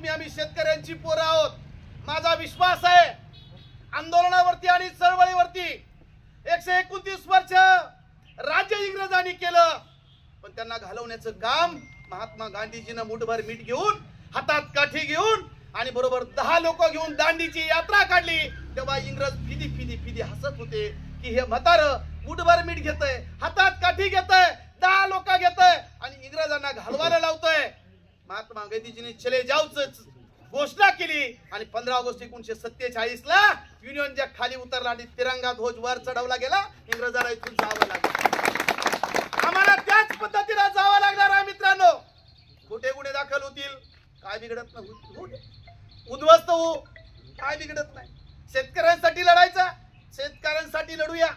आम्ही शेतकऱ्यांची पोरं आहोत. माझा विश्वास आहे आंदोलनावरती आणि चळवळीवरती 129 वर्ष राज्य इंग्रजांनी केलं, पण त्यांना घालवण्याचं काम महात्मा गांधीजीनं मुठभर मीठ घेऊन, हातात काठी घेऊन आणि बरोबर 10 लोक घेऊन दांडीची यात्रा काढली. तेव्हा इंग्रज फिदी फिदी फिदी हसत होते की हे म्हातारं मुठभर मीठ घेतय, हातात काठी घेतय, 10 लोक घेतय आणि इंग्रजांना घालवायला लावतोय. महात्मा गांधीजींनी चले जाऊच घोषणा केली आणि 15 ऑगस्ट 1947 ला युनियन जॅक खाली उतरला आणि तिरंगा ध्वज वर चढवला गेला. इंग्रजांना इथून जावं लागलं. आम्हाला त्याच पद्धतीने जावं लागणार आहे मित्रांनो. कुठे गुन्हे दाखल होतील, काय बिघडत नाही, उद्ध्वस्त होऊ, काय बिघडत नाही. शेतकऱ्यांसाठी लढायचं, शेतकऱ्यांसाठी लढूया.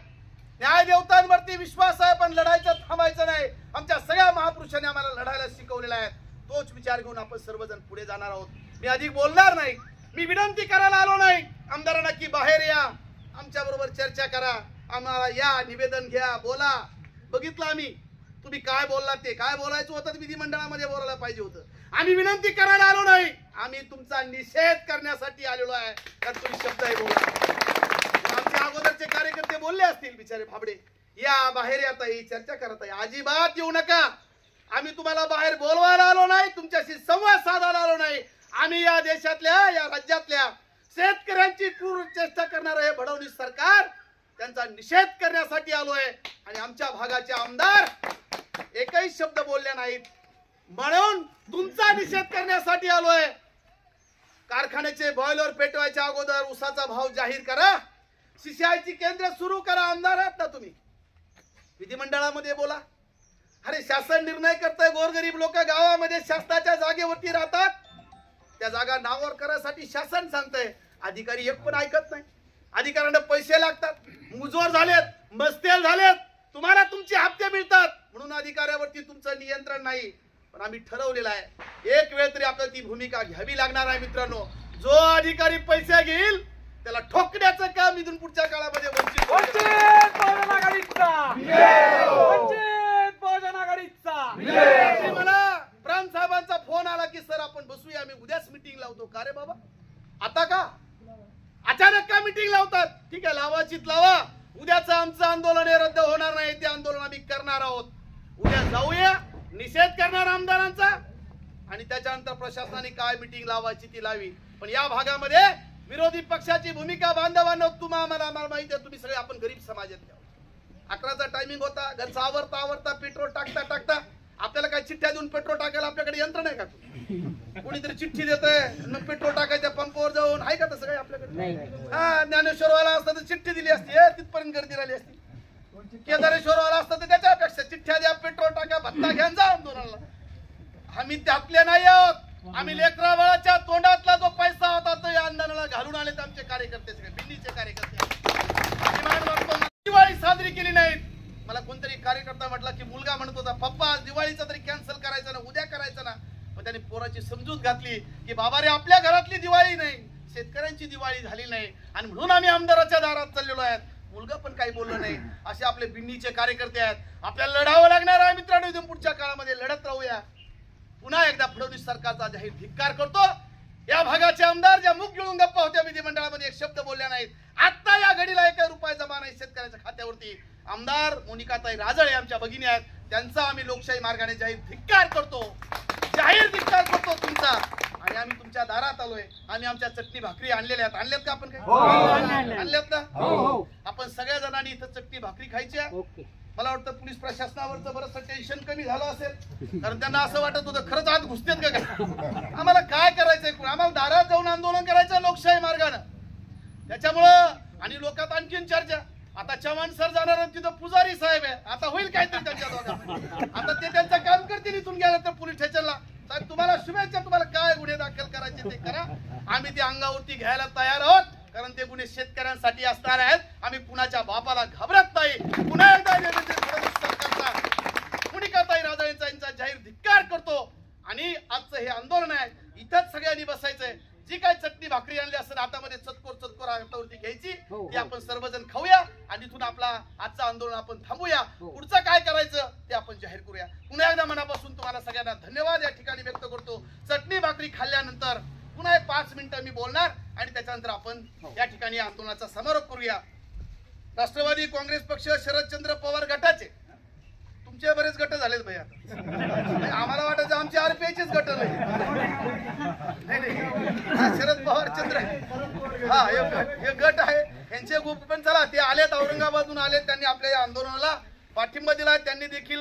न्याय देवतांवरती विश्वास आहे, पण लढायचं थांबायचं नाही. आमच्या सगळ्या महापुरुषांनी आम्हाला लढायला शिकवलेला आहे. तोच विचार घेऊन आपण सर्वजण पुढे जाणार आहोत. मी अधिक बोलणार नाही. मी विनंती करायला आलो नाही आमदारांना की बाहेर या, आमच्या बरोबर चर्चा करा, आम्हाला या, निवेदन घ्या, बोला. बघितलं आम्ही तुम्ही काय बोललात, ते काय बोलायचं होतं विधिमंडळामध्ये बोलायला पाहिजे होतं. आम्ही विनंती करायला आलो नाही, आम्ही तुमचा निषेध करण्यासाठी आलेलो आहे. कारण तुम्ही शब्दही बोला. आमच्या अगोदरचे कार्यकर्ते बोलले असतील बिचारे भाबडे, या बाहेर येता ही चर्चा करत आहे, अजिबात येऊ नका. आम्ही तुम्हाला बाहेर बोलवायला आलो नाही, तुमच्याशी संवाद साधायला आलो नाही. आम्ही या देशातल्या, या राज्यातल्या शेतकऱ्यांची क्रूर चेष्टा करणार हे फडणवीस सरकार, त्यांचा निषेध करण्यासाठी आलोय. आणि आमच्या भागाचे आमदार एकही शब्द बोलले नाहीत, म्हणून तुमचा निषेध करण्यासाठी आलोय. कारखान्याचे बॉयलर पेटवायच्या अगोदर ऊसाचा भाव जाहीर करा, सिंचाईची केंद्र सुरू करा. आमदार आहात ना तुम्ही, विधिमंडळामध्ये बोला. अरे शासन निर्णय करतंय, गोरगरीब लोक गावामध्ये शासनाच्या जागेवरती राहतात, त्या जागा नावावर करायसाठी शासन सांगतंय. अधिकारी एक पण ऐकत नाही. अधिकाऱ्यांना पैसे लागतात, मुजोर झालेत, मस्तेल झालेत, तुम्हाला तुमचे हप्ते मिळतात म्हणून अधिकाऱ्यावरती तुमचं नियंत्रण नाही. पण आम्ही ठरवलेलं आहे एक वेळ तरी आपल्याला ती भूमिका घ्यावी लागणार आहे. मित्रांनो, जो अधिकारी पैसे घेईल त्याला ठोकण्याचं काम इथून पुढच्या काळामध्ये वंचित मला प्राण साहेबांचा फोन आला की सर आपण बसूया, आम्ही उद्याच मीटिंग लावतो. का रे बाबा, आता का अचानक का मीटिंग लावतात? ठीक आहे, लावायचीच लावा. उद्याचं आमचं आंदोलन हे रद्द होणार नाही, ते आंदोलन आम्ही करणार आहोत. उद्या जाऊया, निषेध करणार आमदारांचा आणि त्याच्यानंतर प्रशासनाने काय मीटिंग लावायची ती लावी. पण या भागामध्ये विरोधी पक्षाची भूमिका बांधवांनो, आम्हाला माहिती आहे, तुम्ही सगळे आपण गरीब समाजात. 11चा टायमिंग होता, घरचा आवरता आवरता पेट्रोल टाकता टाकता आपल्याला काय चिठ्ठ्या देऊन पेट्रोल टाकायला आपल्याकडे यंत्र नाही का? कोणीतरी चिठ्ठी देतंय, मग पेट्रोल टाकायच्या पंपावर जाऊन आहे का तसं काही आपल्याकडे? हा, ज्ञानेश्वरवाला असता तर चिठ्ठी दिली असती, तिथपर्यंत गर्दी राहिली असती. केदारेश्वरवाला असता तर त्याच्यापेक्षा चिठ्ठ्या द्या, पेट्रोल टाका, भत्ता घ्या, जा आंदोलनाला. आम्ही त्यातले नाही आहोत. आम्ही लेकरा बाळाच्या तोंडातला जो पैसा होता तो या आंदोलनाला घालून आले आमचे कार्यकर्ते, सगळे बिंडीचे कार्यकर्ते. दिवाळी साजरी केली नाही. मला कोणतरी कार्यकर्ता म्हटला की मुलगा म्हणत होता पप्पा दिवाळीचा तरी कॅन्सल करायचं ना, उद्या करायचं ना. पण त्याने पोराची समजूत घातली की बाबा रे, आपल्या घरातली दिवाळी नाही, शेतकऱ्यांची दिवाळी झाली नाही आणि म्हणून आम्ही आमदाराच्या दारात चाललेलो आहेत. मुलगा पण काही बोललो नाही. असे आपले बिंडीचे कार्यकर्ते आहेत. आपल्याला लढावं लागणार आहे मित्रांनो. इथून पुढच्या काळामध्ये लढत राहूया. पुन्हा एकदा फडणवीस सरकारचा जाहीर धिक्कार करतो. या भागाचे आमदार ज्या मुख गिळून गप्पा होत्या विधिमंडळामध्ये, एक शब्द बोलल्या नाहीत. आता या घडीला 1 रुपया जमा नाही शेतकऱ्याच्या खात्यावरती. आमदार मोनिकाताई राजळे आमच्या भगिनी आहेत, त्यांचा आम्ही लोकशाही मार्गाने जाहीर धिक्कार करतो, जाहीर धिक्कार करतो तुमचा. आणि आम्ही तुमच्या दारात आलोय. आम्ही आमच्या चटणी भाकरी आणलेल्या आहेत. आणल्यात का आपण काय? आणल्यात ना? आपण सगळ्या जणांनी इथं चटणी भाकरी खायच्या. मला वाटतं पोलीस प्रशासनावरचं बरंचसं टेन्शन कमी झालं असेल, कारण त्यांना असं वाटत होतं खरंच आत घुसतेत का काय. आम्हाला काय करायचंय, आम्हाला दारात जाऊन आंदोलन करायचं लोकशाही मार्गानं. त्याच्यामुळं आणि लोकात आणखीन चर्चा. आता चव्हाण सर जाणार आणि तिथं पुजारी साहेब आहे. आता होईल काहीतरी त्यांच्या दोघांमध्ये. आता ते त्यांचं काम करतील. इथून गेलं तर पोलीस स्टेशनला साहेब तुम्हाला शुभेच्छा, तुम्हाला काय गुन्हे दाखल करायचे ते करा. आम्ही ते अंगावरती घ्यायला तयार आहोत, कारण ते गुन्हे शेतकऱ्यांसाठी असणार आहेत. आम्ही कुणाच्या बापाला घाबरत नाही. पुन्हा एकदा सरकारचा मोनिकाताई राजळे यांचा जाहीर धिक्कार करतो. आणि आजचं हे आंदोलन आहे, इथंच सगळ्यांनी बसायचंय. जी काय चटणी भाकरी आणली असेल हातामध्ये चतकोर हातावरती घ्यायची, ती आपण सर्वजण खाऊया आणि इथून आपला आजचं आंदोलन आपण थांबूया. पुढचं काय करायचं ते आपण जाहीर करूया. पुन्हा एकदा मनापासून तुम्हाला सगळ्यांना धन्यवाद या ठिकाणी व्यक्त करतो. चटणी भाकरी खाल्ल्यानंतर पुन्हा 5 मिनिटं मी बोलणार आणि त्याच्यानंतर आपण या ठिकाणी आंदोलनाचा समारोप करूया. राष्ट्रवादी काँग्रेस पक्ष शरदचंद्र पवार गटाचे तुमचे बरेच गट झालेत भैया. आम्हाला वाटायचं आमचे आरपीआयचेच गट नाही. शरद पवार चंद्र हा हे गट आहे. यांचे ग्रुप पण चला ते आलेत, औरंगाबादहून आलेत. त्यांनी आपल्या या आंदोलनाला पाठिंबा दिला. त्यांनी देखील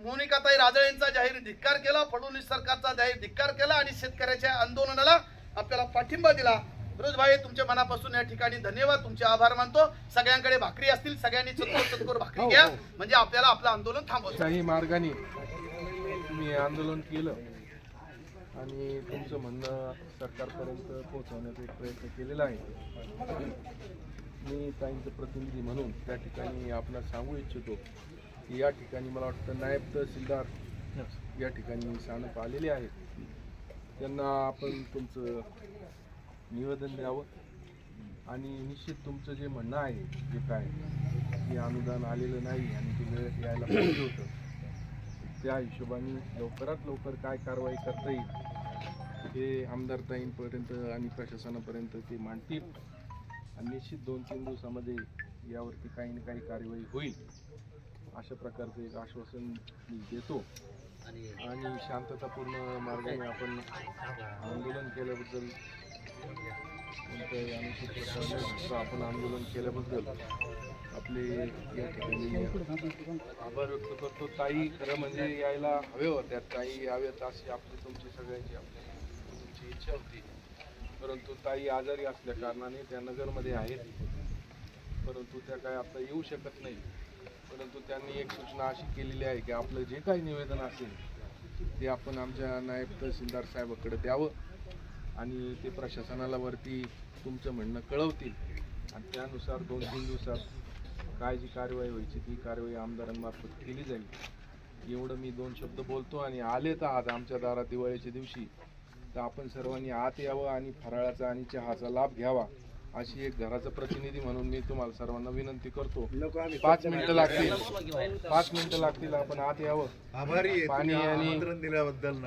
मोनिकाताई राजळे यांचा जाहीर धिक्कार केला, फडणवीस सरकारचा जाहीर धिक्कार केला आणि शेतकऱ्याच्या आंदोलनाला आपल्याला पाठिंबा दिला. फिरोज भाई तुमच्या मनापासून या ठिकाणी धन्यवाद, तुमचे आभार मानतो. सगळ्यांकडे भाकरी असतील, सगळ्यांनी चतकोर भाकरी घ्या, म्हणजे आपल्याला आपलं आंदोलन थांबवतो. काही मार्गाने तुम्ही आंदोलन केलं आणि तुमचं म्हणणं सरकारपर्यंत पोहोचवण्याचा एक प्रयत्न केलेला आहे. मी ताईंचं प्रतिनिधी म्हणून त्या ठिकाणी आपल्याला सांगू इच्छितो की या ठिकाणी मला वाटतं नायब तहसीलदार या ठिकाणी सानप आलेले आहेत. त्यांना आपण तुमचं निवेदन द्यावं आणि निश्चित तुमचं जे म्हणणं आहे जे काय की अनुदान आलेलं नाही आणि ते वेळेत यायला पाहिजे होतं, त्या हिशोबाने लवकरात लवकर काय कारवाई करता येईल हे आमदार ताईंपर्यंत आणि प्रशासनापर्यंत ते मांडतील आणि निश्चित 2-3 दिवसामध्ये यावरती काही ना काही कार्यवाही होईल अशा प्रकारचं एक आश्वासन मी देतो. आणि शांततापूर्ण मार्गाने आपण आंदोलन केल्याबद्दल आपण आंदोलन केल्याबद्दल आपले या ठिकाणी आभार व्यक्त करतो. ताई खरं म्हणजे यायला हवे होत्या, ताई याव्यात अशी आपली तुमची सगळ्यांची तुमची इच्छा होती, परंतु ताई आजारी असल्या कारणाने त्या नगरमध्ये आहेत, परंतु त्या काय आता येऊ शकत नाही. परंतु त्यांनी एक सूचना अशी केलेली आहे की आपलं जे काही निवेदन असेल ते आपण आमच्या नायब तहसीलदार साहेबांकडे द्यावं आणि ते प्रशासनाला वरती तुमचं म्हणणं कळवतील आणि त्यानुसार 2-3 दिवसात काय जी कारवाई व्हायची ती कारवाई आमदारांमार्फत केली जाईल. एवढं मी 2 शब्द बोलतो. आणि आले तर आज आमच्या दारात दिवाळीच्या दिवशी तर आपण सर्वांनी आत यावं आणि फराळाचा आणि चहाचा लाभ घ्यावा अशी एक घराचा प्रतिनिधी म्हणून मी तुम्हाला सर्वांना विनंती करतो. 5 मिनिटं लागतील आपण आत यावं. पाणी आणि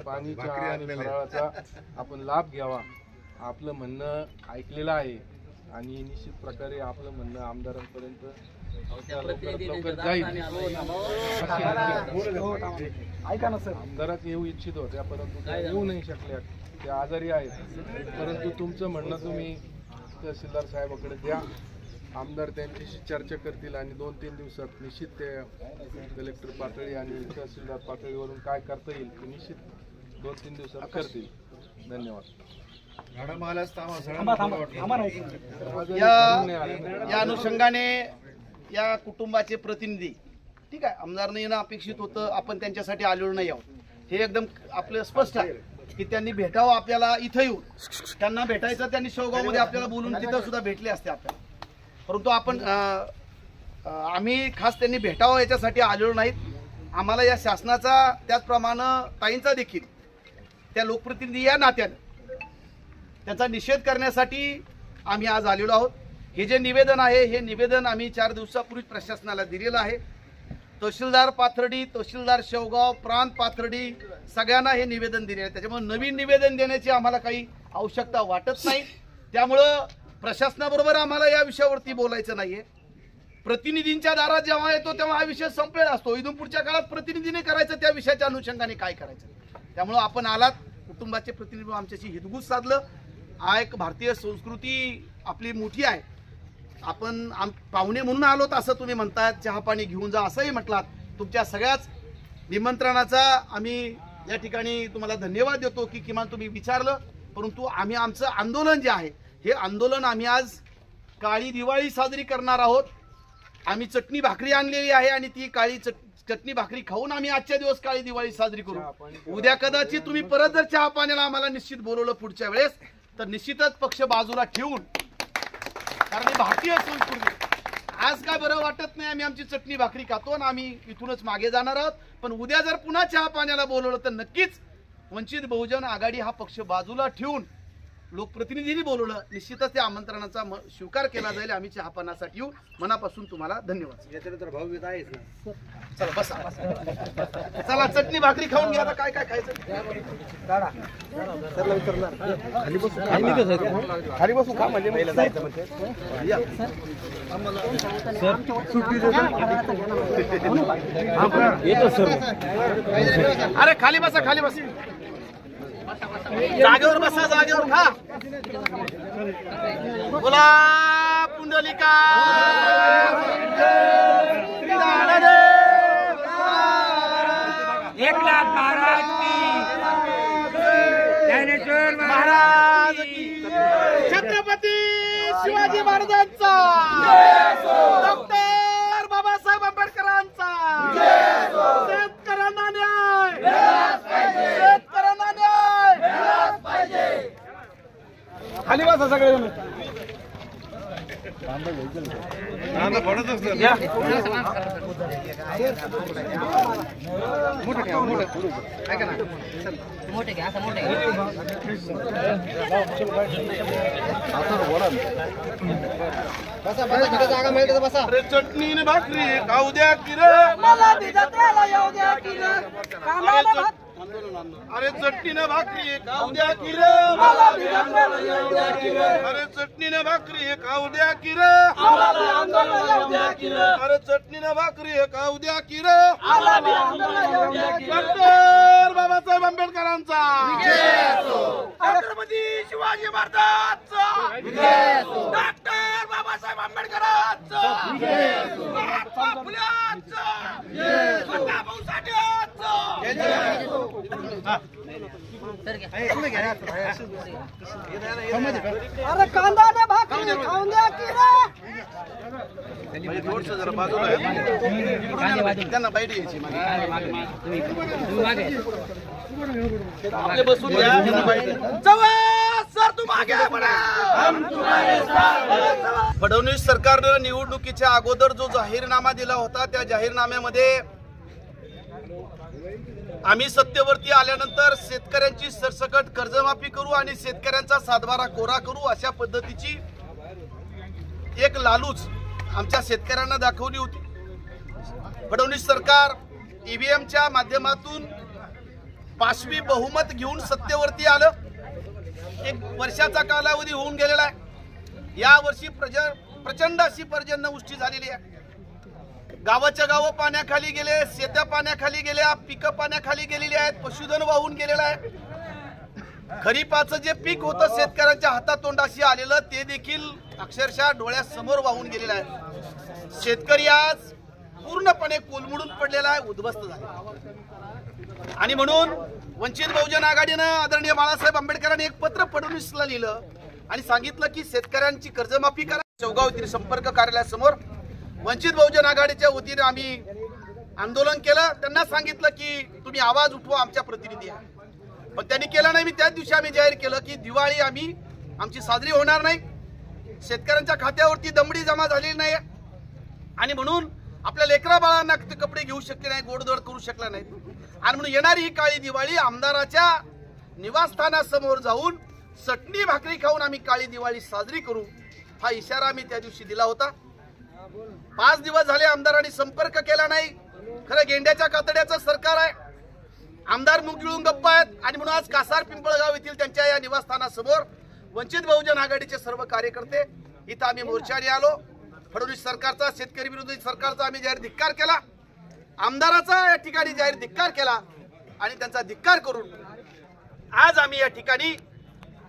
पाणीच्या आणि फराळाचा आपण लाभ घ्यावा. आपलं म्हणणं ऐकलेलं आहे आणि निश्चित प्रकारे आपलं म्हणणं आमदारांपर्यंत लवकर जाईल. ऐका ना सर, आमदारात येऊ इच्छित होत्या परंतु त्या येऊ नाही शकल्या, ते आजारी आहेत. परंतु तुमचं म्हणणं तुम्ही तहसीलदार साहेबाकडे द्या. आमदार त्यांच्याशी चर्चा करतील आणि 2-3 दिवसात निश्चित ते कलेक्टर पातळी आणि तहसीलदार पातळीवरून काय करता येईल ते निश्चित 2-3 दिवसात करतील. धन्यवाद. या अनुषंगाने या कुटुंबाचे प्रतिनिधी ठीक आहे, आमदारनं येणं अपेक्षित होतं, आपण त्यांच्यासाठी आलेलो नाही आहोत, हे एकदम आपलं स्पष्ट आहे की त्यांनी भेटावं आपल्याला. इथं येऊन त्यांना भेटायचं, त्यांनी शेवगावमध्ये आपल्याला बोलून तिथं सुद्धा भेटले असते आपल्याला, परंतु आम्ही खास त्यांनी भेटावं याच्यासाठी आलेलो नाहीत. आम्हाला या शासनाचा त्याचप्रमाणे ताईंचा देखील त्या लोकप्रतिनिधी या नात्यानं त्याचा निषेध करण्यासाठी आम्ही आज आलेलो आहोत. हे जे निवेदन आहे हे निवेदन आम्ही 4 दिवसापूर्वी प्रशासनाला दिलेलं आहे. तहसीलदार पाथर्डी, तहसीलदार शेवगाव, प्रांत पाथर्डी सगळ्यांना हे निवेदन दिले आहे. त्याच्यामुळे नवीन निवेदन देण्याची आम्हाला काही आवश्यकता वाटत नाही. त्यामुळं प्रशासनाबरोबर आम्हाला या विषयावरती बोलायचं नाहीये. प्रतिनिधींच्या दारात जेव्हा येतो तेव्हा हा विषय संपलेला असतो. इथून पुढच्या काळात प्रतिनिधीने करायचं त्या विषयाच्या अनुषंगाने काय करायचं. त्यामुळं आपण आलात, कुटुंबाचे प्रतिनिधी आमच्याशी हितगुज साधलं. हा एक भारतीय संस्कृती आपली मोठी आहे. आपण पाहुणे म्हणून आलोत असं तुम्ही म्हणतात, चहा पाणी घेऊन जा असंही म्हटलात. तुमच्या सगळ्याच निमंत्रणाचा आम्ही या ठिकाणी तुम्हाला धन्यवाद देतो की किमान तुम्ही विचारलं. परंतु आम्ही आमचं आंदोलन जे आहे हे आंदोलन आम्ही आज काळी दिवाळी साजरी करणार आहोत. आम्ही चटणी भाकरी आणलेली आहे आणि ती काळी चटणी भाकरी खाऊन आम्ही आजच्या दिवस काळी दिवाळी साजरी करू. उद्या कदाचित तुम्ही परत जर चहा पाण्याला आम्हाला निश्चित बोलवलं पुढच्या वेळेस तर निश्चितच पक्ष बाजूला ठेवून, कारण ही भारतीय संस्कृती. आज काय बरं वाटत नाही, आम्ही आमची चटणी भाकरी खातो आणि आम्ही इथूनच मागे जाणार आहोत. पण उद्या जर पुन्हा चहा पाण्याला बोलवलं तर नक्कीच वंचित बहुजन आघाडी हा पक्ष बाजूला ठेवून लोकप्रतिनिधींनी बोलवलं निश्चितच त्या आमंत्रणाचा स्वीकार केला जाईल. आम्ही चहा पाण्यासाठी येऊ. मनापासून तुम्हाला धन्यवाद. याच्यानंतर भाऊबीज आहेच ना. चला बसा, चला चटणी भाकरी खाऊन घ्या. आता काय काय खायचं खाली बसून खा म्हणजे अरे खाली बसा, खाली बसा, जागेवर बसा, जागेवर खा. बोला पुंडलिका एकनाथ महाराज की, ज्ञानेश्वर महाराज की, छत्रपती शिवाजी महाराजांचा, डॉक्टर बाबासाहेब आंबेडकरांचा, शेतकऱ्यांना न्याय, शेतकऱ्यांना न्याय. खाली बसा सगळे. अरे चटणी ने भाकरी खाऊ द्या की रे, मला जत्रेला येऊ द्या की रे, कामाला भात. अरे चटणी ने भाकरी खाऊ द्या की रे, मला जत्रेला येऊ द्या की रे, अरे चटणी ने भाकरी खाऊ द्या की रे, आम्हाला आंदोलन येऊ द्या की रे, अरे चटणी ने भाकरी खाऊ द्या की रे. आम्हाला आंदोलन येऊ द्या की रे. डॉक्टर बाबासाहेब आंबेडकरांचा, छत्रपती शिवाजी महाराजांचा, डॉक्टर बाबासाहेब आंबेडकरांचा, महात्मा फुल्यांचा, भाऊ साठेंचा. अरे कांदा ने भाकरी खाऊन द्या की रे. थोडस जरा बाजूला आहे. त्यांना बाईट यायची आपले बसून द्या. सर तुम आगे बढ़ा, हम तुम्हारे साथ. फडणवीस सरकारनं निवडणुकीच्या अगोदर जो जाहीरनामा दिला होता त्या जाहीरनाम्यामध्ये आम्ही सत्तेवरती आल्यानंतर शेतकऱ्यांची सरसकट कर्जमाफी करू आणि शेतकऱ्यांचा सातबारा कोरा करू अशा पद्धतीची एक लालूच आमच्या शेतकऱ्यांना दाखवली होती. फडणवीस सरकार ईव्हीएमच्या माध्यमातून 5वी बहुमत घेऊन सत्तेवरती आलं. 1 वर्षाचा कालावधी होऊन गेलेला आहे. या वर्षी प्रचंड अशी पर्जन्यवृष्टी झालेली आहे. गावाच्या गावं पाण्याखाली गेले, शेत्या पाण्याखाली गेल्या, पिकं पाण्याखाली गेलेली आहेत, पशुधन वाहून गेलेलं आहे. खरीपाचं जे पीक होतं शेतकऱ्यांच्या हातातोंडाशी आलेलं ते देखील अक्षरशः डोळ्यासमोर वाहून गेलेलं आहे. शेतकरी आज पूर्णपणे कोलमडून पडलेला आहे, उद्ध्वस्त झाला. आणि म्हणून वंचित बहुजन आघाडीनं आदरणीय बाळासाहेब आंबेडकरांनी एक पत्र फडणवीसला लिहिलं आणि सांगितलं की शेतकऱ्यांची कर्जमाफी करा. शेवगाव येथील संपर्क कार्यालयासमोर वंचित बहुजन आघाडीच्या वतीने आम्ही आंदोलन केलं. त्यांना सांगितलं की तुम्ही आवाज उठवा, आमच्या प्रतिनिधी आहे. पण त्यांनी केलं नाही. मी त्याच दिवशी आम्ही जाहीर केलं की दिवाळी आम्ही आमची साजरी होणार नाही. शेतकऱ्यांच्या खात्यावरती दमडी जमा झालेली नाही आणि म्हणून आपल्या लेकरा बाळांना ते कपडे घेऊ शकले नाही, गोडधोड करू शकला नाही. आणि म्हणून येणारी ही काळी दिवाळी आमदाराच्या निवासस्थानासमोर जाऊन चटणी भाकरी खाऊन आम्ही काळी दिवाळी साजरी करू हा इशारा आम्ही त्या दिवशी दिला होता. 5 दिवस झाले आमदारांनी संपर्क केला नाही. खरं गेंड्याच्या कातड्याचं सरकार आहे. आमदार मुख गिळून गप्प आहेत आणि म्हणून आज कासार पिंपळगाव येथील त्यांच्या या निवासस्थानासमोर वंचित बहुजन आघाडीचे सर्व कार्यकर्ते इथं आम्ही मोर्चाने आलो. फडणवीस सरकारचा, शेतकरी विरोधी सरकारचा आम्ही जाहीर धिक्कार केला. आमदाराचा या ठिकाणी जाहीर धिक्कार केला आणि त्यांचा धिक्कार करून आज आम्ही या ठिकाणी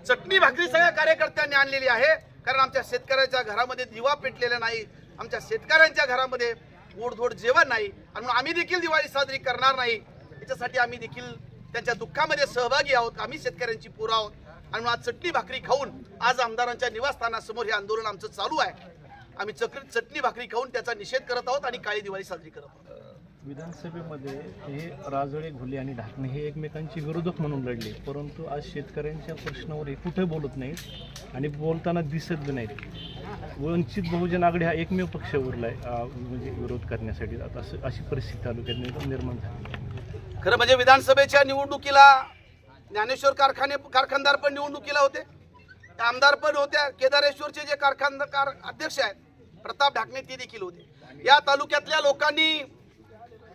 चटणी भाकरी सगळ्या कार्यकर्त्यांनी आणलेली आहे, कारण आमच्या शेतकऱ्यांच्या घरामध्ये दिवा पेटलेला नाही, आमच्या शेतकऱ्यांच्या घरामध्ये गोडधोड जेवण नाही, आणि आम्ही देखील दिवाळी साजरी करणार नाही। याच्यासाठी आम्ही देखील त्यांच्या दुःखामध्ये सहभागी आहोत। आम्ही शेतकऱ्यांची पोरं आहोत आणि आज चटणी भाकरी खाऊन आज आमदारांच्या निवासस्थानासमोर हे आंदोलन आमचं चालू आहे। आम्ही चटणी भाकरी खाऊन त्याचा निषेध करत आहोत आणि काळी दिवाळी साजरी करत आहोत। विधानसभेमध्ये हे राजळे, घुले आणि ढाकणे हे एकमेकांचे विरोधक म्हणून लढले, परंतु आज शेतकऱ्यांच्या प्रश्नावर हे कुठे बोलत नाहीत आणि बोलताना दिसत नाहीत। वंचित बहुजन आघाडी हा एकमेव पक्ष उरलाय म्हणजे विरोध करण्यासाठी, अशी परिस्थिती तालुक्यात निर्माण झाली। खरं म्हणजे विधानसभेच्या निवडणुकीला ज्ञानेश्वर कारखानदार पण निवडणुकीला होते, आमदार पण होत्या, केदारेश्वरचे जे कारखानदार अध्यक्ष आहेत प्रताप ढाकणे ते देखील होते। या तालुक्यातल्या लोकांनी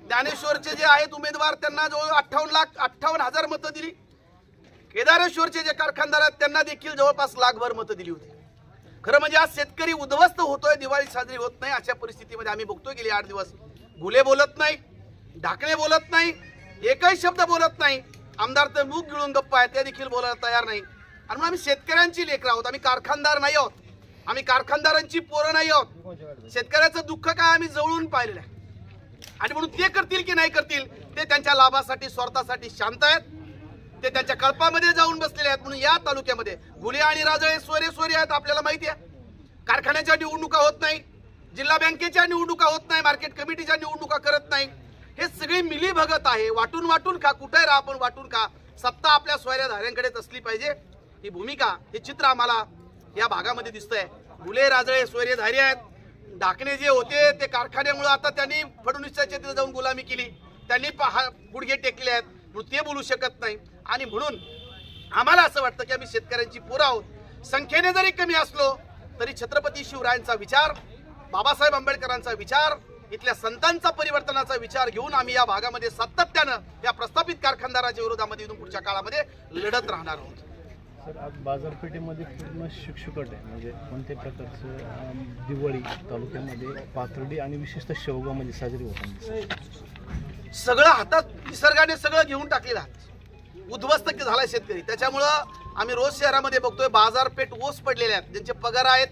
ज्ञानेश्वरचे जे आहेत उमेदवार त्यांना जवळ 58,000 मतं दिली, केदारेश्वरचे जे कारखानदार आहेत त्यांना देखील जवळपास लाखभर मतं दिली होती। खरं म्हणजे आज शेतकरी उद्ध्वस्त होतोय, दिवाळी साजरी होत नाही, अशा परिस्थितीमध्ये आम्ही बघतोय गेले 8 दिवस घुले बोलत नाही, ढाकणे बोलत नाही, एकही शब्द बोलत नाही, आमदार तर मूग गिळून गप्प आहे ते देखील बोलायला तयार नाही। आणि आम्ही शेतकऱ्यांची लेकरं आहोत, आम्ही कारखानदार नाही आहोत, आम्ही कारखानदारांची पोरं नाही आहोत। शेतकऱ्याचं दुःख काय आम्ही जवळून पाहिलेलं आहे, आणि म्हणून ते करतील की नाही करतील ते त्यांच्या लाभासाठी स्वार्थासाठी शांत आहेत, ते त्यांच्या कल्पामध्ये जाऊन बसलेले आहेत। म्हणून या तालुक्यामध्ये घुले आणि राजळे सोयरे आहेत, आपल्याला माहिती आहे। कारखान्याच्या निवडणुका होत नाही, जिल्हा बँकेच्या निवडणुका होत नाही, मार्केट कमिटीच्या निवडणुका करत नाही, हे सगळी मिलीभगत आहे। वाटून खा, कुठे राहा पण वाटून खा, सत्ता आपल्या सोयऱ्याधाऱ्यांकडेच असली पाहिजे, ही भूमिका हे चित्र आम्हाला या भागामध्ये दिसतंय। घुले राजळे सोयरेधारी आहेत, ढाकणे जे होते ते कारखान्यामुळे आता त्यांनी फडणवीसच्या तिथे जाऊन गुलामी केली, त्यांनी गुडघे टेकले आहेत, म्हणून ते बोलू शकत नाही। आणि म्हणून आम्हाला असं वाटतं की आम्ही शेतकऱ्यांची पोरं आहोत, संख्येने जरी कमी असलो तरी छत्रपती शिवरायांचा विचार, बाबासाहेब आंबेडकरांचा विचार, इथल्या संतांचा परिवर्तनाचा विचार घेऊन आम्ही या भागामध्ये सातत्यानं या प्रस्थापित कारखानदाराच्या विरोधामध्ये इथून पुढच्या काळामध्ये लढत राहणार आहोत। सर, आज बाजारपेठेमध्ये पूर्ण शुकशुकाट आहे, म्हणजे कोणत्या प्रकारचं दिवाळी तालुक्यामध्ये पाथर्डी आणि विशेषतः शेवगावमध्ये साजरी होते? सगळं हातात निसर्गाने सगळं घेऊन टाकलेलं आहे, उद्ध्वस्त झालाय शेतकरी। त्याच्यामुळं आम्ही रोज शहरामध्ये बघतोय बाजारपेठ ओस पडलेले आहेत, ज्यांचे पगार आहेत,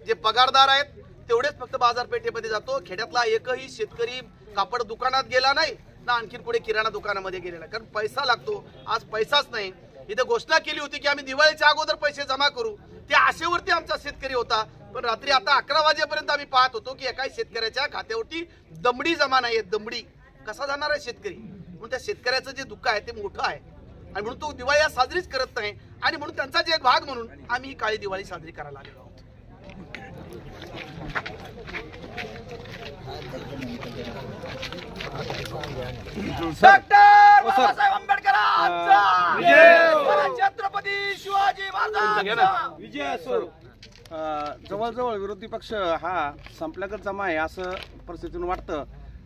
जे पगारदार आहेत तेवढेच फक्त बाजारपेठेमध्ये जातो। खेड्यातला एकही शेतकरी कापड दुकानात गेला नाही ना आणखीन पुढे किराणा दुकानामध्ये गेलेला, कारण पैसा लागतो। आज पैसाच नाही। इथे घोषणा केली होती की आम्ही दिवाळीच्या अगोदर पैसे जमा करू, त्या आशेवरती आमचा शेतकरी होता, पण रात्री आता 11 वाजेपर्यंत आम्ही पाहत होतो की एका शेतकऱ्याच्या खात्यावरती दमडी जमा नाहीये। दमडी कसा जाणार आहे शेतकरी? म्हणून त्या शेतकऱ्याचं जे दुःख आहे ते मोठं आहे, आणि म्हणून तो दिवाळी साजरीच करत नाही, आणि म्हणून त्यांचा जे एक भाग म्हणून आम्ही ही काळी दिवाळी साजरी करायला आलेलो आहोत। डॉक्टर बाबासाहेब आंबेडकरांचा छत्रपती शिवाजी महाराजांचा विजय असो। जवळजवळ विरोधी पक्ष हा संपल्यागत जमा आहे असं परिस्थितीतून वाटतं।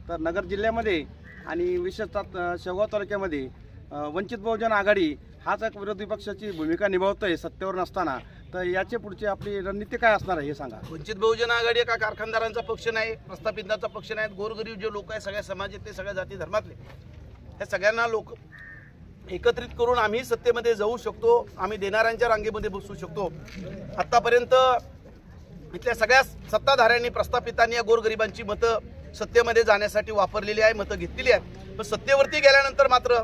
तर नगर जिल्ह्यामध्ये आणि विशेषतः शेवगाव तालुक्यामध्ये वंचित बहुजन आघाडी हाच एक विरोधी पक्षाची भूमिका निभावतोय सत्तेवर नसताना। तर याचे पुढची आपली रणनीती काय असणार आहे हे सांगा। वंचित बहुजन आघाडी का कारखानदारांचा पक्ष नाही, प्रस्थापितांचा पक्ष नाही, गोरगरीब जे लोक आहेत सगळ्या समाजातले, सगळ्या जाती धर्मातले, हे सगळ्यांना लोक एकत्रित करून आम्ही सत्तेमध्ये जाऊ शकतो, आम्ही देणाऱ्यांच्या रांगेमध्ये बसू शकतो। आतापर्यंत इथल्या सगळ्या सत्ताधाऱ्यांनी, प्रस्थापितांनी या गोरगरिबांची मतं सत्तेमध्ये जाण्यासाठी वापरलेली आहे, मतं घेतलेली आहेत, पण सत्तेवरती गेल्यानंतर मात्र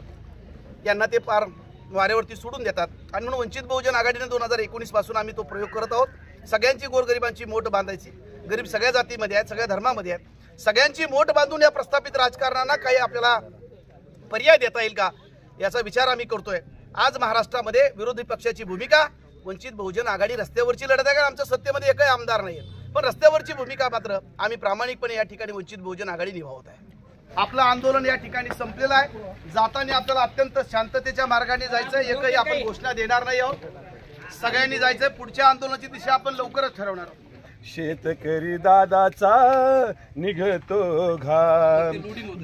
यांना ते पार वाऱ्यावरती सोडून देतात। आणि म्हणून वंचित बहुजन आघाडीने 2019 पासून आम्ही तो प्रयोग करत आहोत। सगळ्यांची गोरगरिबांची मोठ बांधायची, गरीब सगळ्या जातीमध्ये आहेत, सगळ्या धर्मामध्ये आहेत, सगळ्यांची मोठ बांधून या प्रस्थापित राजकारणांना काही आपल्याला पर्याय देता येईल का याचा विचार आम्ही करतोय। आज महाराष्ट्रामध्ये विरोधी पक्षाची भूमिका वंचित बहुजन आघाडी रस्त्यावरची लढत आहे, कारण आमच्या सत्तेमध्ये एकही आमदार नाहीये, पण रस्त्यावरची भूमिका मात्र आम्ही प्रामाणिकपणे या ठिकाणी वंचित बहुजन आघाडी निभावत आहे। आपलं आंदोलन या ठिकाणी संपलेलं आहे, जाताना आपल्याला अत्यंत शांततेच्या मार्गाने जायचं, एकही आपण घोषणा देणार नाही आहोत, सगळ्यांनी जायचंय। पुढच्या आंदोलनाची दिशा आपण लवकरच ठरवणार आहोत। शेतकरी दादाचा निघतो घाम,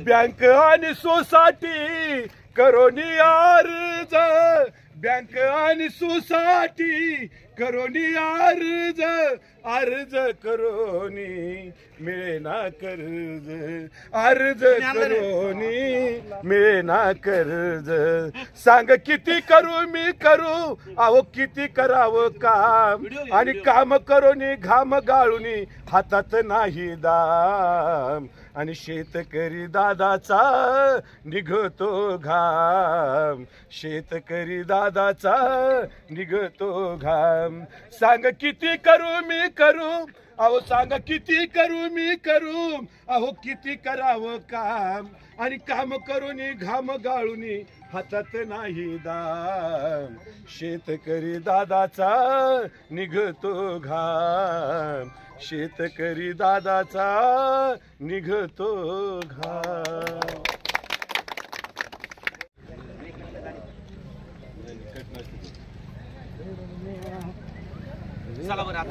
बँक आणि सोसायटी करोनी अर्ज, बँक आणि सोसायटी करोनी अर्ज अर्ज करोनी मिळेना कर्ज अर्ज करोनी मिळेना कर्ज सांग किती करू मी करू अहो किती करावं काम आणि काम करोनी घाम गाळूनी हातात नाही दाम आणि शेतकरी दादाचा निघतो घाम शेतकरी दादाचा निघतो घाम सांग किती करू मी करू अहो सांग किती करू मी करू अहो किती करावं काम आणि काम करूनी घाम गाळूनी हातात नाही दाम शेतकरी दादाचा निघतो घाम शेतकरी दादाचा निघतो घाम चला बरं आता